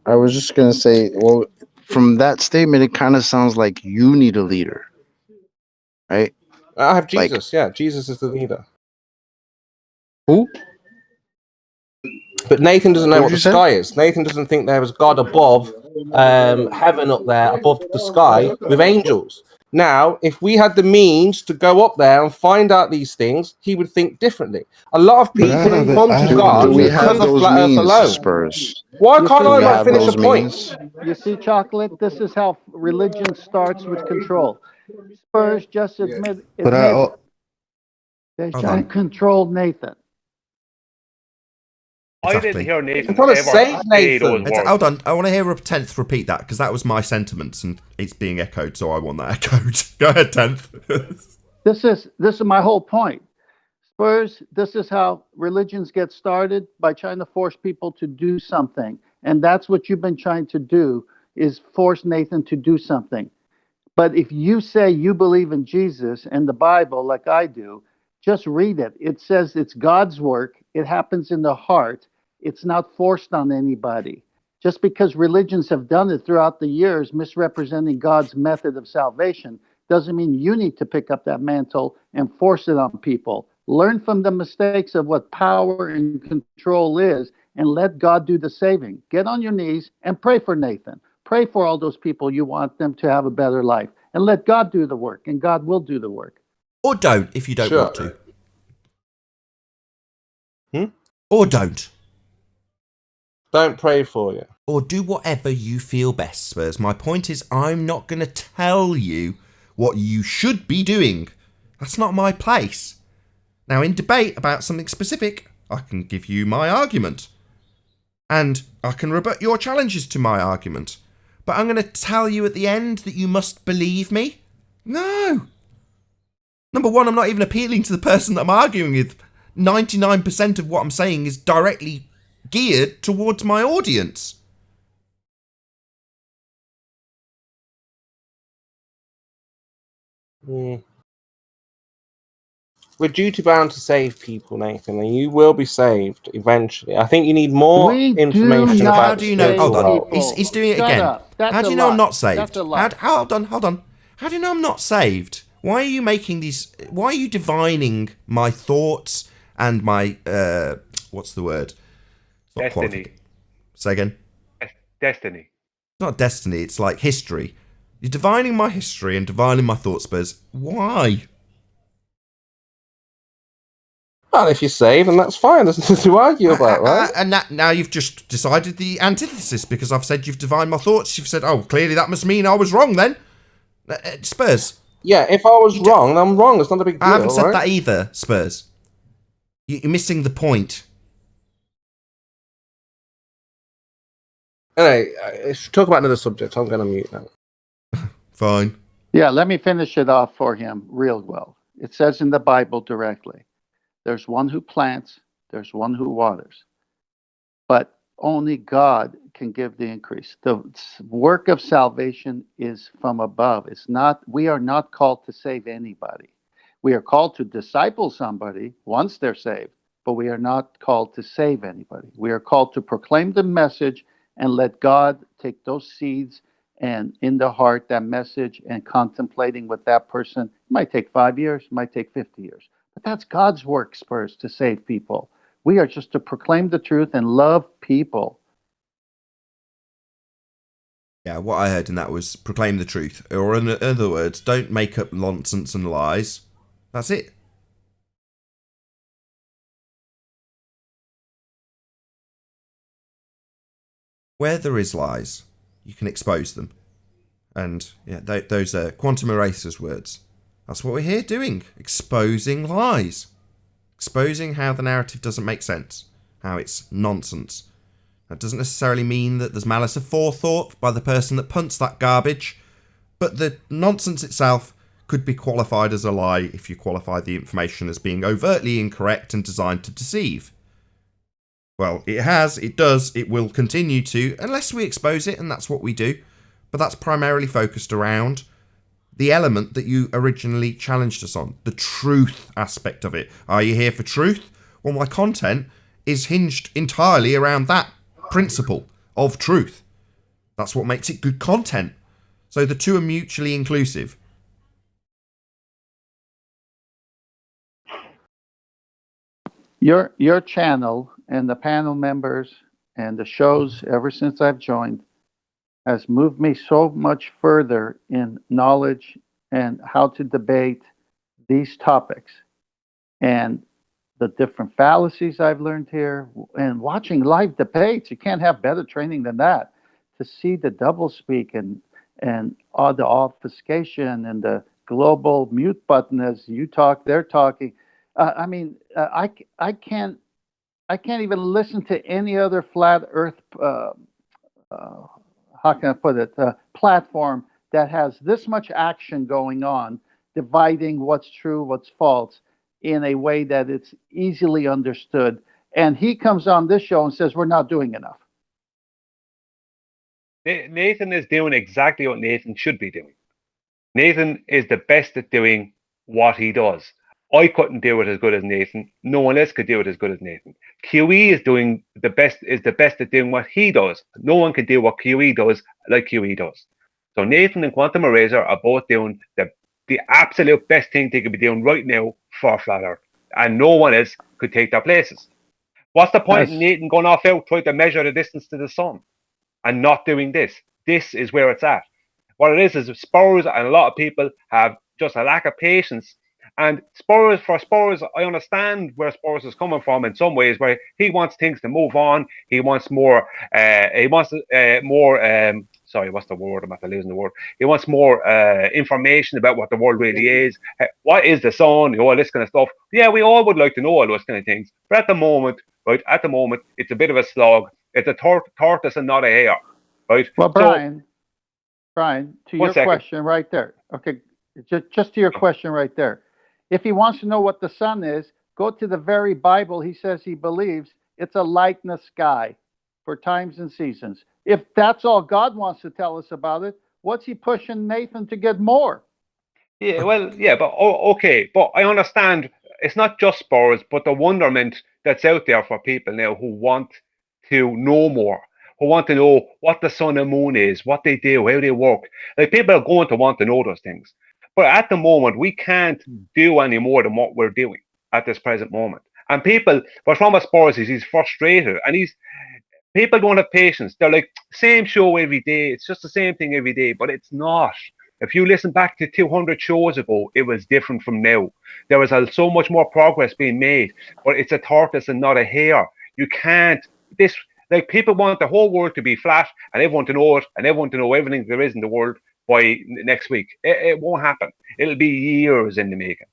I was just going to say, well, from that statement, it kind of sounds like you need a leader. right? I have Like- Jesus. Yeah, Jesus is the leader. Who? But Nathan doesn't know What what did the you say? sky is. Nathan doesn't think there is God above, heaven up there, above the sky with angels. Now, if we had the means to go up there and find out these things, he would think differently. A lot of But people have come to God do we because have of those flat Earth means, alone. Spurs? Why You can't see, I We like have finish a those point? means. You see, Chocolate, this is how religion starts with control. Spurs just admit But they're Hold trying on. to control Nathan. I Exactly. didn't hear I'm Nathan trying to ever save say those Nathan. words. Hold on, I want to hear a 10th repeat that, because that was my sentiments, and it's being echoed, so I want that echoed. Go ahead, 10th. This is my whole point. Spurs, this is how religions get started, by trying to force people to do something. And that's what you've been trying to do, is force Nathan to do something. But if you say you believe in Jesus and the Bible like I do, just read it. It says it's God's work. It happens in the heart. It's not forced on anybody. Just because religions have done it throughout the years, misrepresenting God's method of salvation, doesn't mean you need to pick up that mantle and force it on people. Learn from the mistakes of what power and control is, and let God do the saving. Get on your knees and pray for Nathan. Pray for all those people you want them to have a better life, and let God do the work, and God will do the work. Or don't, if you don't Sure. want to. Hmm? Or don't. Don't pray for you. Or do whatever you feel best, Spurs. My point is, I'm not going to tell you what you should be doing. That's not my place. Now, in debate about something specific, I can give you my argument. And I can rebut your challenges to my argument. But I'm going to tell you at the end that you must believe me? No. Number one, I'm not even appealing to the person that I'm arguing with. 99% of what I'm saying is directly geared towards my audience. We're duty bound to save people, Nathan, and you will be saved eventually. I think you need more We information do about How not do you know? save Hold on. world. people. He's doing it Shut again. up. That's How do a you know I'm lie. not saved? That's a lie. Hold on. How do you know I'm not saved? Why are you making these? Why are you divining my thoughts and my what's the word? It's not Destiny. Say again. Destiny. It's not destiny. It's like history. You're divining my history and divining my thoughts, Spurs. Why? Well, if you save, then that's fine. There's nothing to argue about, right? And now you've just decided the antithesis because I've said you've divined my thoughts. You've said, oh, clearly that must mean I was wrong then. Spurs. Yeah, if I was wrong, I'm wrong. It's not a big deal. I haven't said right? that either, Spurs. You're missing the point. Anyway, if you talk about another subject, I'm going to mute now. Fine. Yeah, let me finish it off for him real well. It says in the Bible directly, there's one who plants, there's one who waters, but only God can give the increase. The work of salvation is from above. We are not called to save anybody. We are called to disciple somebody once they're saved, but we are not called to save anybody. We are called to proclaim the message and let God take those seeds and in the heart, that message, and contemplating with that person. It might take 5 years, it might take 50 years. But that's God's work, Spurs, to save people. We are just to proclaim the truth and love people. Yeah, what I heard in that was proclaim the truth. Or in other words, don't make up nonsense and lies. That's it. Where there is lies, you can expose them. And yeah, those are Quantum Eraser's words. That's what we're here doing. Exposing lies. Exposing how the narrative doesn't make sense. How it's nonsense. That doesn't necessarily mean that there's malice aforethought by the person that punts that garbage. But the nonsense itself could be qualified as a lie if you qualify the information as being overtly incorrect and designed to deceive. Well, it has, it does, it will continue to, unless we expose it, and that's what we do. But that's primarily focused around the element that you originally challenged us on, the truth aspect of it. Are you here for truth? Well, my content is hinged entirely around that principle of truth. That's what makes it good content. So the two are mutually inclusive. Your channel and the panel members and the shows ever since I've joined has moved me so much further in knowledge and how to debate these topics. And the different fallacies I've learned here and watching live debates, you can't have better training than that. To see the doublespeak and all the obfuscation and the global mute button as you talk, they're talking. I can't even listen to any other flat Earth. How can I put it? Platform that has this much action going on, dividing what's true, what's false, in a way that it's easily understood. And he comes on this show and says we're not doing enough. Nathan is doing exactly what Nathan should be doing. Nathan is the best at doing what he does. I couldn't do it as good as Nathan. No one else could do it as good as Nathan. QE is the best at doing what he does. No one can do what QE does like QE does. So Nathan and Quantum Eraser are both doing the absolute best thing they could be doing right now for Flat Earth. And no one else could take their places. What's the point in Nathan going off out trying to measure the distance to the sun and not doing this? This is where it's at. What it is Spurs and a lot of people have just a lack of patience. And Spurs, I understand where Spurs is coming from in some ways, where he wants things to move on. He wants more. Sorry, what's the word? I'm after losing the word. He wants more information about what the world really is. What is the sun? All this kind of stuff. Yeah, we all would like to know all those kind of things. But at the moment, it's a bit of a slog. It's a tortoise and not a hare, right? Well, Brian, to your question right there. Okay, just to your question right there. If he wants to know what the sun is, go to the very Bible he says he believes. It's a light in the sky for times and seasons. If that's all God wants to tell us about it, what's he pushing Nathan to get more? Yeah, well, yeah, but okay. But I understand it's not just Spurs, but the wonderment that's out there for people now who want to know more, who want to know what the sun and moon is, what they do, how they work. Like, people are going to want to know those things. But at the moment, we can't do any more than what we're doing at this present moment. And what's wrong with Spurs is he's frustrated, and people don't have patience. They're like, same show every day. It's just the same thing every day, but it's not. If you listen back to 200 shows ago, it was different from now. There was so much more progress being made, but it's a tortoise and not a hare. You can't. People want the whole world to be flat, and everyone to know it, and everyone to know everything there is in the world by next week. It won't happen. It'll be years in the making.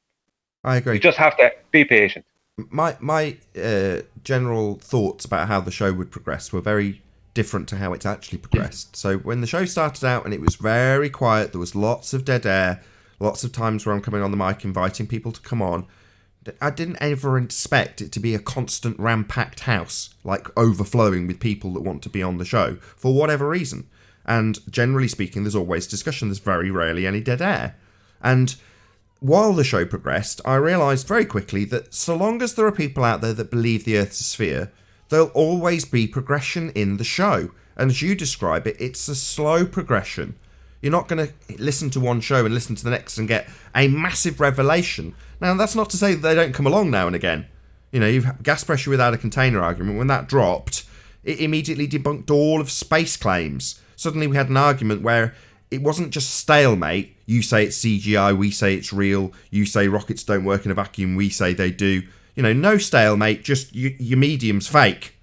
I agree. You just have to be patient. My general thoughts about how the show would progress were very different to how it's actually progressed. So when the show started out and it was very quiet, there was lots of dead air, lots of times where I'm coming on the mic inviting people to come on. I didn't ever expect it to be a constant ram-packed house, like overflowing with people that want to be on the show for whatever reason. And generally speaking, there's always discussion. There's very rarely any dead air. And while the show progressed, I realised very quickly that so long as there are people out there that believe the Earth's a sphere, there'll always be progression in the show. And as you describe it, it's a slow progression. You're not going to listen to one show and listen to the next and get a massive revelation. Now, that's not to say that they don't come along now and again. You know, you've gas pressure without a container argument. When that dropped, it immediately debunked all of space claims. Suddenly we had an argument where it wasn't just stalemate. You say it's CGI, we say it's real. You say rockets don't work in a vacuum, we say they do. You know, no stalemate, just your medium's fake.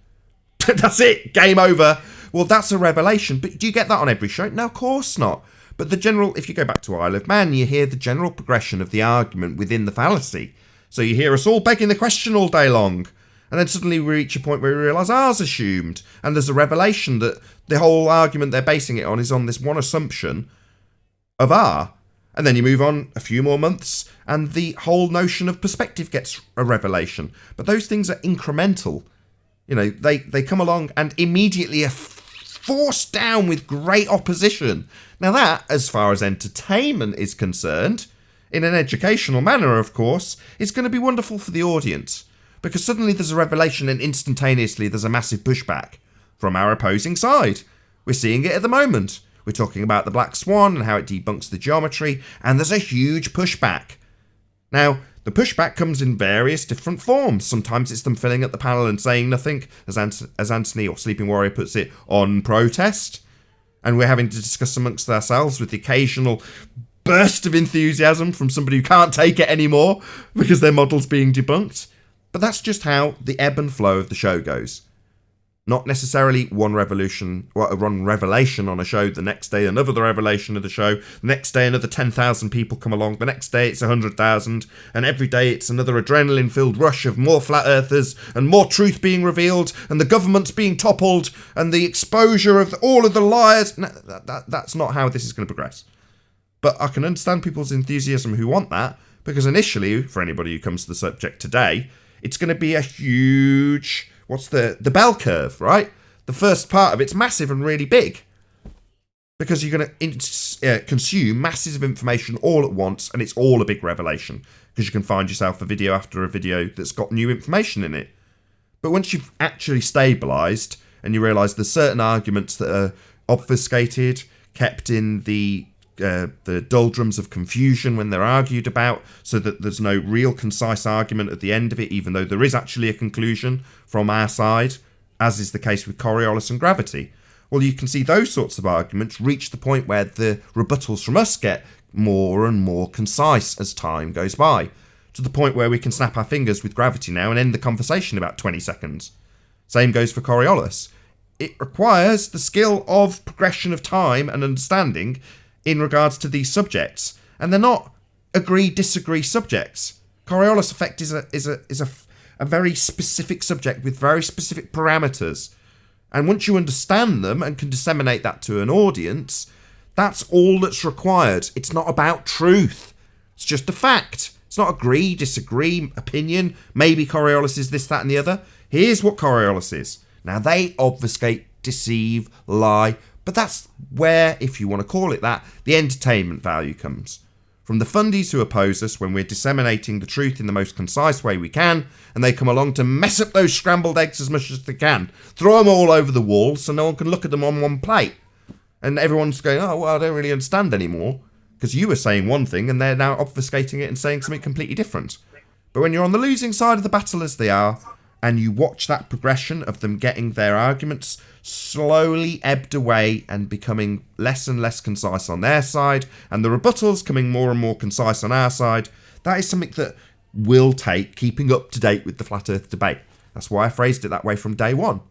That's it, game over. Well, that's a revelation, but do you get that on every show? No, of course not. But the general, if you go back to Isle of Man, you hear the general progression of the argument within the fallacy. So you hear us all begging the question all day long. And then suddenly we reach a point where we realise R's assumed. And there's a revelation that the whole argument they're basing it on is on this one assumption of R. And then you move on a few more months and the whole notion of perspective gets a revelation. But those things are incremental. You know, they come along and immediately are forced down with great opposition. Now that, as far as entertainment is concerned, in an educational manner, of course, is going to be wonderful for the audience. Because suddenly there's a revelation and instantaneously there's a massive pushback from our opposing side. We're seeing it at the moment. We're talking about the Black Swan and how it debunks the geometry, and there's a huge pushback. Now, The pushback comes in various different forms. Sometimes it's them filling up the panel and saying nothing, as Anthony or Sleeping Warrior puts it, on protest. And we're having to discuss amongst ourselves with the occasional burst of enthusiasm from somebody who can't take it anymore because their model's being debunked. But that's just how the ebb and flow of the show goes. Not necessarily one revelation on a show, the next day another revelation of the show, the next day another 10,000 people come along, the next day it's 100,000, and every day it's another adrenaline-filled rush of more flat earthers and more truth being revealed and the government's being toppled and the exposure of all of the liars. No, that's not how this is going to progress. But I can understand people's enthusiasm who want that, because initially, for anybody who comes to the subject today, it's going to be a huge... What's the bell curve, right? The first part of it's massive and really big. Because you're going to consume masses of information all at once, and it's all a big revelation. Because you can find yourself a video after a video that's got new information in it. But once you've actually stabilised, and you realise there's certain arguments that are obfuscated, kept in the doldrums of confusion when they're argued about, so that there's no real concise argument at the end of it, even though there is actually a conclusion from our side, as is the case with Coriolis and gravity. Well, you can see those sorts of arguments reach the point where the rebuttals from us get more and more concise as time goes by, to the point where we can snap our fingers with gravity now and end the conversation in about 20 seconds. Same goes for Coriolis. It requires the skill of progression of time and understanding in regards to these subjects, and they're not agree-disagree subjects. Coriolis effect is a very specific subject with very specific parameters, and once you understand them and can disseminate that to an audience, that's all that's required. It's not about truth. It's just a fact. It's not agree, disagree, opinion. Maybe Coriolis is this, that, and the other. Here's what Coriolis is. Now, they obfuscate, deceive, lie, but that's where, if you want to call it that, the entertainment value comes. From the fundies who oppose us when we're disseminating the truth in the most concise way we can, and they come along to mess up those scrambled eggs as much as they can. Throw them all over the wall so no one can look at them on one plate. And everyone's going, oh, well, I don't really understand anymore. Because you were saying one thing and they're now obfuscating it and saying something completely different. But when you're on the losing side of the battle as they are, and you watch that progression of them getting their arguments slowly ebbed away and becoming less and less concise on their side, and the rebuttals coming more and more concise on our side, that is something that will take keeping up to date with the flat earth debate. That's why I phrased it that way from day one.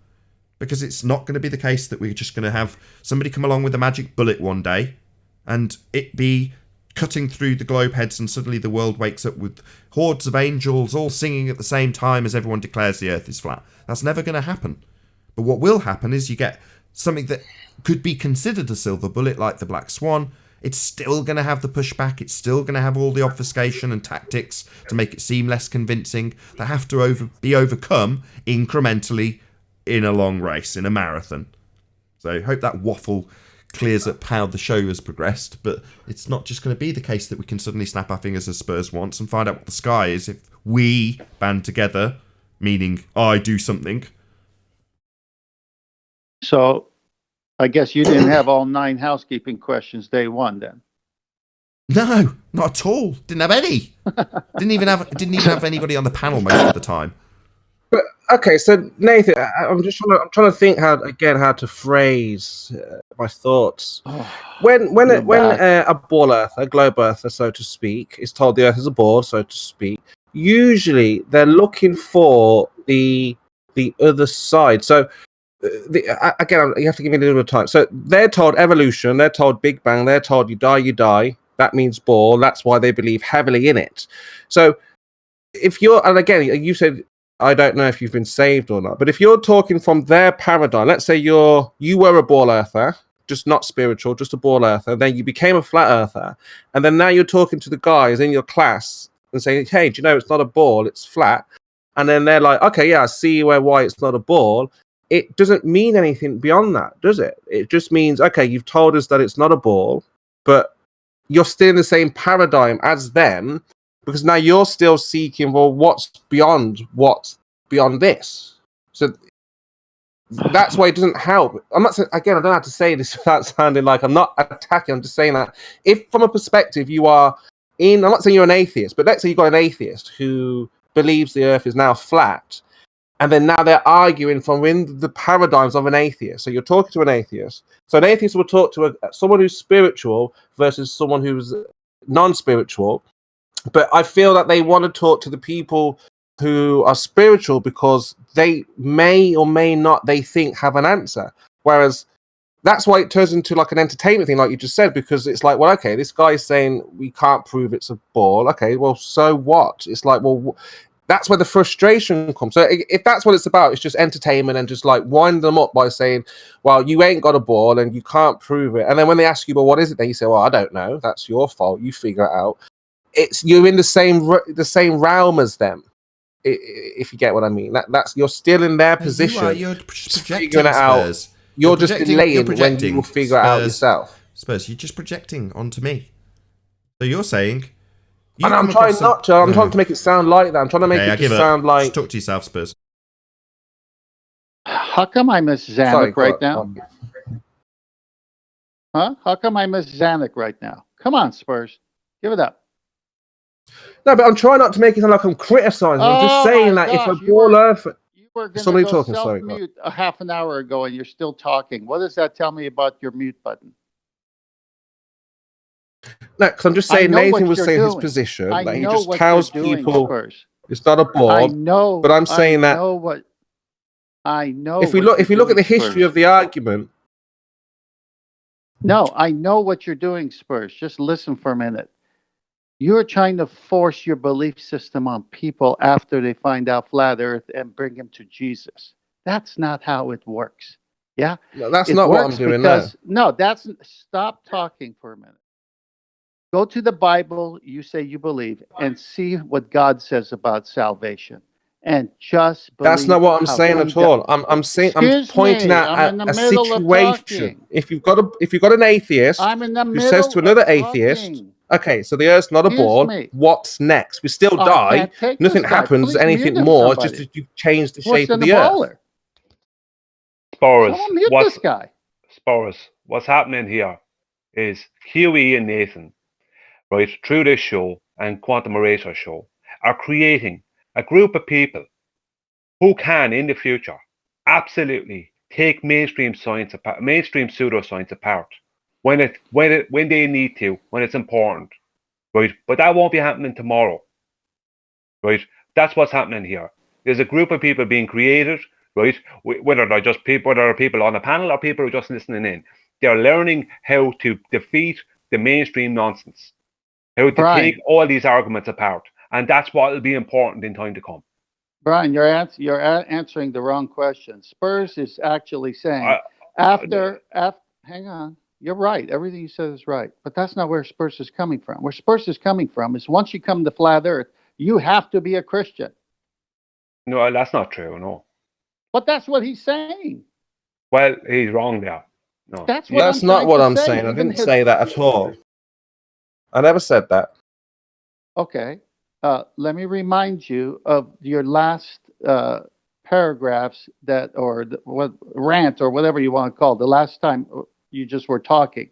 Because it's not going to be the case that we're just going to have somebody come along with a magic bullet one day and it be cutting through the globe heads and suddenly the world wakes up with hordes of angels all singing at the same time as everyone declares the earth is flat. That's never going to happen. But what will happen is you get something that could be considered a silver bullet like the Black Swan. It's still going to have the pushback. It's still going to have all the obfuscation and tactics to make it seem less convincing that have to be overcome incrementally in a long race, in a marathon. So I hope that waffle clears up how the show has progressed, but it's not just going to be the case that we can suddenly snap our fingers as Spurs wants and find out what the sky is if we band together, meaning I do something. So I guess you didn't have all 9 housekeeping questions day one then. No, not at all. Didn't have any. Didn't even have anybody on the panel most of the time. But okay, so Nathan, I'm trying to think how to phrase my thoughts. When a ball earther, a globe earther, so to speak, is told the earth is a ball, so to speak, usually they're looking for the other side. So again, you have to give me a little bit of time. So they're told evolution, they're told Big Bang, they're told you die. That means ball. That's why they believe heavily in it. So if you're, and again, you said, I don't know if you've been saved or not, but if you're talking from their paradigm, let's say you were a ball earther, just not spiritual, just a ball earther, then you became a flat earther, and then now you're talking to the guys in your class and saying, hey, do you know it's not a ball, it's flat? And then they're like, okay, yeah, I see why it's not a ball. It doesn't mean anything beyond that, does it? It just means, okay, you've told us that it's not a ball, but you're still in the same paradigm as them, because now you're still seeking, well, what's beyond this? So that's why it doesn't help. I'm not saying, again, I don't know how to say this without sounding like I'm not attacking. I'm just saying that if from a perspective you are I'm not saying you're an atheist, but let's say you've got an atheist who believes the Earth is now flat, and then now they're arguing from within the paradigms of an atheist. So you're talking to an atheist. So an atheist will talk to someone who's spiritual versus someone who's non-spiritual. But I feel that they want to talk to the people who are spiritual because they may or may not, they think, have an answer. Whereas that's why it turns into like an entertainment thing, like you just said, because it's like, well, okay, this guy's saying we can't prove it's a ball. Okay, well, so what? It's like, well, that's where the frustration comes. So if that's what it's about, it's just entertainment and just like wind them up by saying, well, you ain't got a ball and you can't prove it. And then when they ask you, well, what is it? Then you say, well, I don't know. That's your fault. You figure it out. You're in the same realm as them, if you get what I mean. That's you're still in their position. You're projecting, figuring it out. Spurs. You're just delaying when you will figure it out yourself. Spurs, you're just projecting onto me. So you're saying. And I'm trying not to. I'm trying to make it sound like that. I'm trying to make it sound like. Just talk to yourself, Spurs. How come I miss Zanuck right now? Huh? How come I miss Zanuck right now? Come on, Spurs. Give it up. No, but I'm trying not to make it sound like I'm criticizing. I'm just saying that if a ball Earth. You were going somebody to go talking. Sorry, self-mute a half an hour ago, and you're still talking. What does that tell me about your mute button? No, because I'm just saying Nathan was saying his position that he just tells people it's not a ball. I know, but I'm saying that I know. If we look at the history of the argument. No, I know what you're doing, Spurs. Just listen for a minute. You're trying to force your belief system on people after they find out flat Earth and bring them to Jesus. That's not how it works. Yeah? No, that's not what I'm doing now. No, stop talking for a minute. Go to the Bible you say you believe and see what God says about salvation. And just believe. That's not what I'm saying at all. I'm saying I'm pointing out a situation. If you've got an atheist who says to another atheist, okay, so the Earth's not a ball. What's next? We still die. Nothing happens. Anything more? Just that you change the shape of the Earth. Sporus, what's happening here is QE and Nathan, right, through this show and Quantum Eraser show, are creating a group of people who can, in the future, absolutely take mainstream science apart, mainstream pseudoscience apart when they need to, when it's important, right? But that won't be happening tomorrow, right? That's what's happening here. There's a group of people being created, right? Whether they're people on a panel or people who are just listening in, they're learning how to defeat the mainstream nonsense, how to take all these arguments apart. And that's what will be important in time to come. Brian, you're answering the wrong question. Spurs is actually saying hang on, you're right. Everything you said is right. But that's not where Spurs is coming from. Where Spurs is coming from is once you come to flat Earth, you have to be a Christian. No, that's not true, no. But that's what he's saying. Well, he's wrong there. No. That's not what I'm saying. I didn't say that at all. I never said that. Okay. Let me remind you of your last paragraphs rant or whatever you want to call it. The last time you just were talking,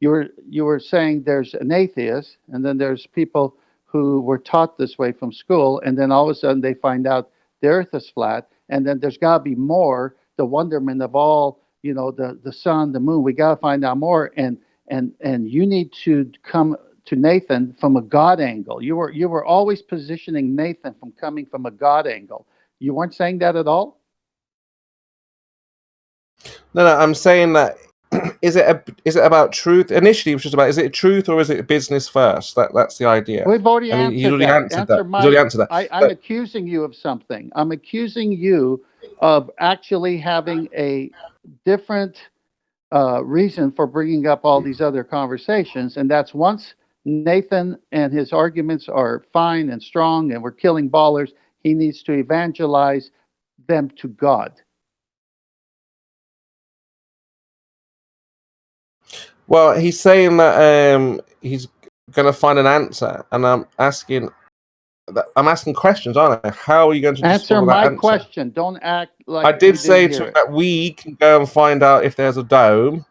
you were saying there's an atheist, and then there's people who were taught this way from school, and then all of a sudden they find out the Earth is flat, and then there's got to be more. The wonderment of all, the sun, the moon. We got to find out more, and you need to come to Nathan from a God angle. You were always positioning Nathan from coming from a God angle. You weren't saying that at all? No, I'm saying that is it about truth? Initially, it was just about is it truth or is it business first? That's the idea. We've already answered that. He's already answered that. I'm accusing you of something. I'm accusing you of actually having a different reason for bringing up all these other conversations, and that's once Nathan and his arguments are fine and strong and we're killing ballers, he needs to evangelize them to God. Well, he's saying that he's going to find an answer, and I'm asking questions, aren't I? How are you going to answer my question? Don't act like I did say to him that we can go and find out if there's a dome,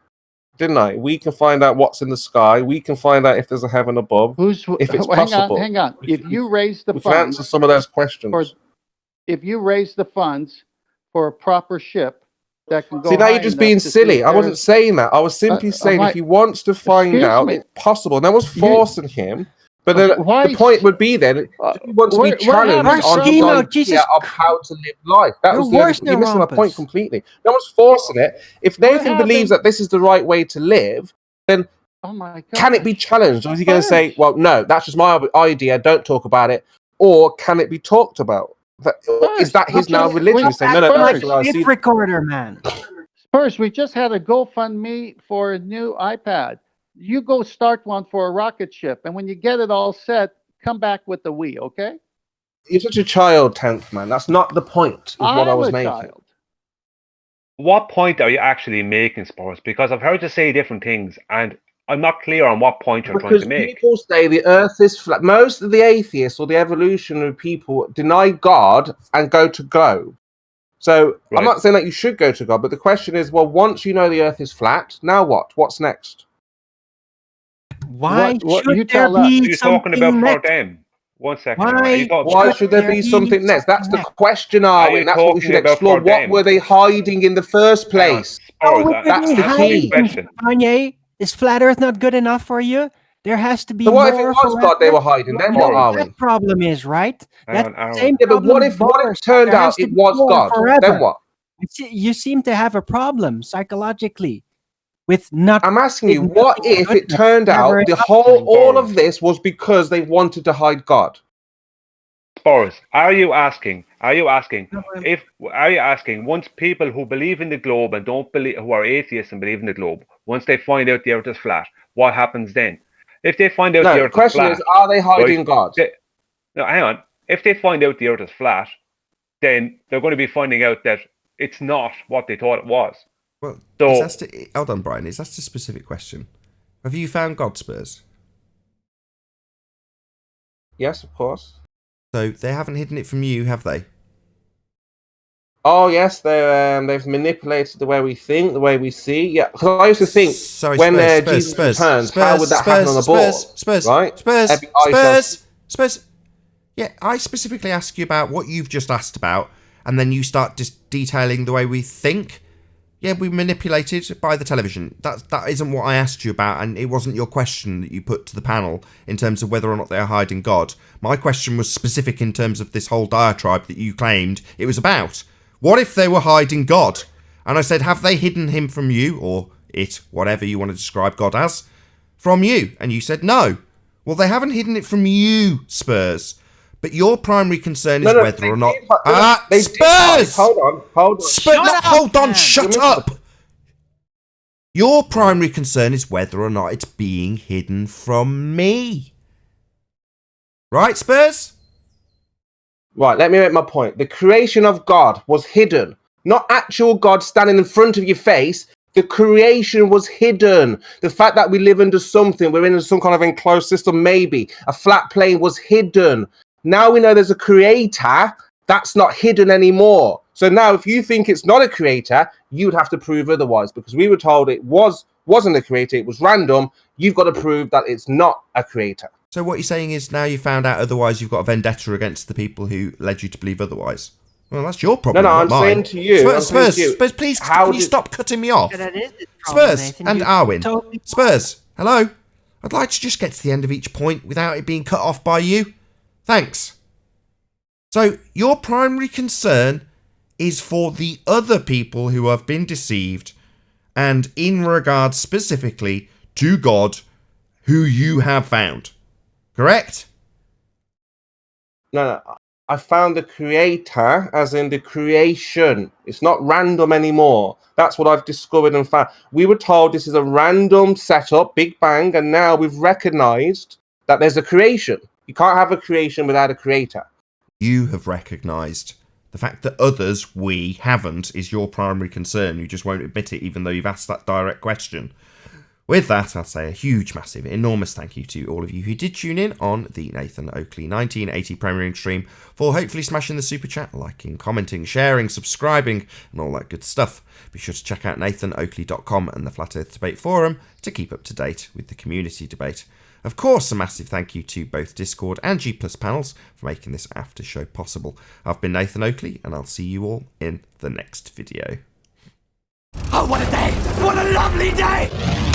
didn't I? We can find out what's in the sky. We can find out if there's a heaven above. If it's possible. Hang on. If you raise the we can funds answer some of those questions. if you raise the funds for a proper ship that can go. See, now you're just being silly. I wasn't saying that. I was simply saying if he wants to find out, it's possible. And I was forcing him. But then the point would be then, he wants to be challenged on the idea of how to live life. That was you're missing my point completely. No one's forcing it. If Nathan believes that this is the right way to live, then can it be challenged? Or is he going to say, well, no, that's just my idea, don't talk about it? Or can it be talked about? Is that his now religion? He's saying, no, that's what I see. Recorder, man. First, we just had a GoFundMe for a new iPad. You go start one for a rocket ship, and when you get it all set, come back with the Wii, okay? You're such a child, 10th man. That's not the point, is what I was making. Child. What point are you actually making, Spurs? Because I've heard you say different things, and I'm not clear on what point you're trying to make. Because people say the Earth is flat. Most of the atheists or the evolutionary people deny God and go to globe. So I'm not saying that you should go to God, but the question is, well, once you know the Earth is flat, now what? What's next? Why should there be You're talking about for them. 1 second. Why should there be something next? That's the question, Arwin. That's what we should explore. What were they hiding in the first place? That's the key. Kanye, is flat Earth not good enough for you? There has to be more. What if it was forever. God they were hiding? Then what are we? That problem is, right? Yeah, but what if it turned out it was God? Forever. Then what? You seem to have a problem psychologically with not. I'm asking you, what if it turned out all of this was because they wanted to hide God? Boris, are you asking once people who believe in the globe and don't believe, who are atheists and believe in the globe, once they find out the Earth is flat, what happens then? If they find out the Earth is flat, the question is, are they hiding God? No, hang on. If they find out the Earth is flat, then they're going to be finding out that it's not what they thought it was. Well, so hold on, Brian. Is that a specific question? Have you found God, Spurs? Yes, of course. So they haven't hidden it from you, have they? Oh yes, they've manipulated the way we think, the way we see. Yeah, because I used to think Jesus returns, how would that happen on a board? Spurs. Yeah, I specifically ask you about what you've just asked about, and then you start just detailing the way we think. Yeah, we manipulated by the television. That isn't what I asked you about, and it wasn't your question that you put to the panel in terms of whether or not they are hiding God. My question was specific in terms of this whole diatribe that you claimed it was about. What if they were hiding God? And I said, have they hidden him from you, or it, whatever you want to describe God as, from you? And you said no. Well, they haven't hidden it from you, Spurs. But your primary concern is whether or not... Spurs! Hold on. Spurs, shut up! Your primary concern is whether or not it's being hidden from me. Right, Spurs? Right, let me make my point. The creation of God was hidden. Not actual God standing in front of your face. The creation was hidden. The fact that we live under something, we're in some kind of enclosed system, maybe. A flat plane was hidden. Now we know there's a creator. That's not hidden anymore. So now if you think it's not a creator, you'd have to prove otherwise, because we were told it wasn't a creator, it was random. You've got to prove that it's not a creator. So what you're saying is now you found out otherwise, you've got a vendetta against the people who led you to believe otherwise. Well, that's your problem. No, I'm saying to you. Spurs, please, can you stop cutting me off? Spurs and Arwin. Spurs, hello. I'd like to just get to the end of each point without it being cut off by you. Thanks. So your primary concern is for the other people who have been deceived, and in regards specifically to God, who you have found. Correct? No. I found the creator as in the creation. It's not random anymore. That's what I've discovered and found. We were told this is a random setup, Big Bang, and now we've recognized that there's a creation. You can't have a creation without a creator. You have recognised. The fact that others, we, haven't, is your primary concern. You just won't admit it, even though you've asked that direct question. With that, I'll say a huge, massive, enormous thank you to all of you who did tune in on the Nathan Oakley 1980 premiering stream, for hopefully smashing the super chat, liking, commenting, sharing, subscribing, and all that good stuff. Be sure to check out nathanoakley.com and the Flat Earth Debate Forum to keep up to date with the community debate. Of course, a massive thank you to both Discord and G Plus panels for making this after show possible. I've been Nathan Oakley, and I'll see you all in the next video. Oh, what a day! What a lovely day!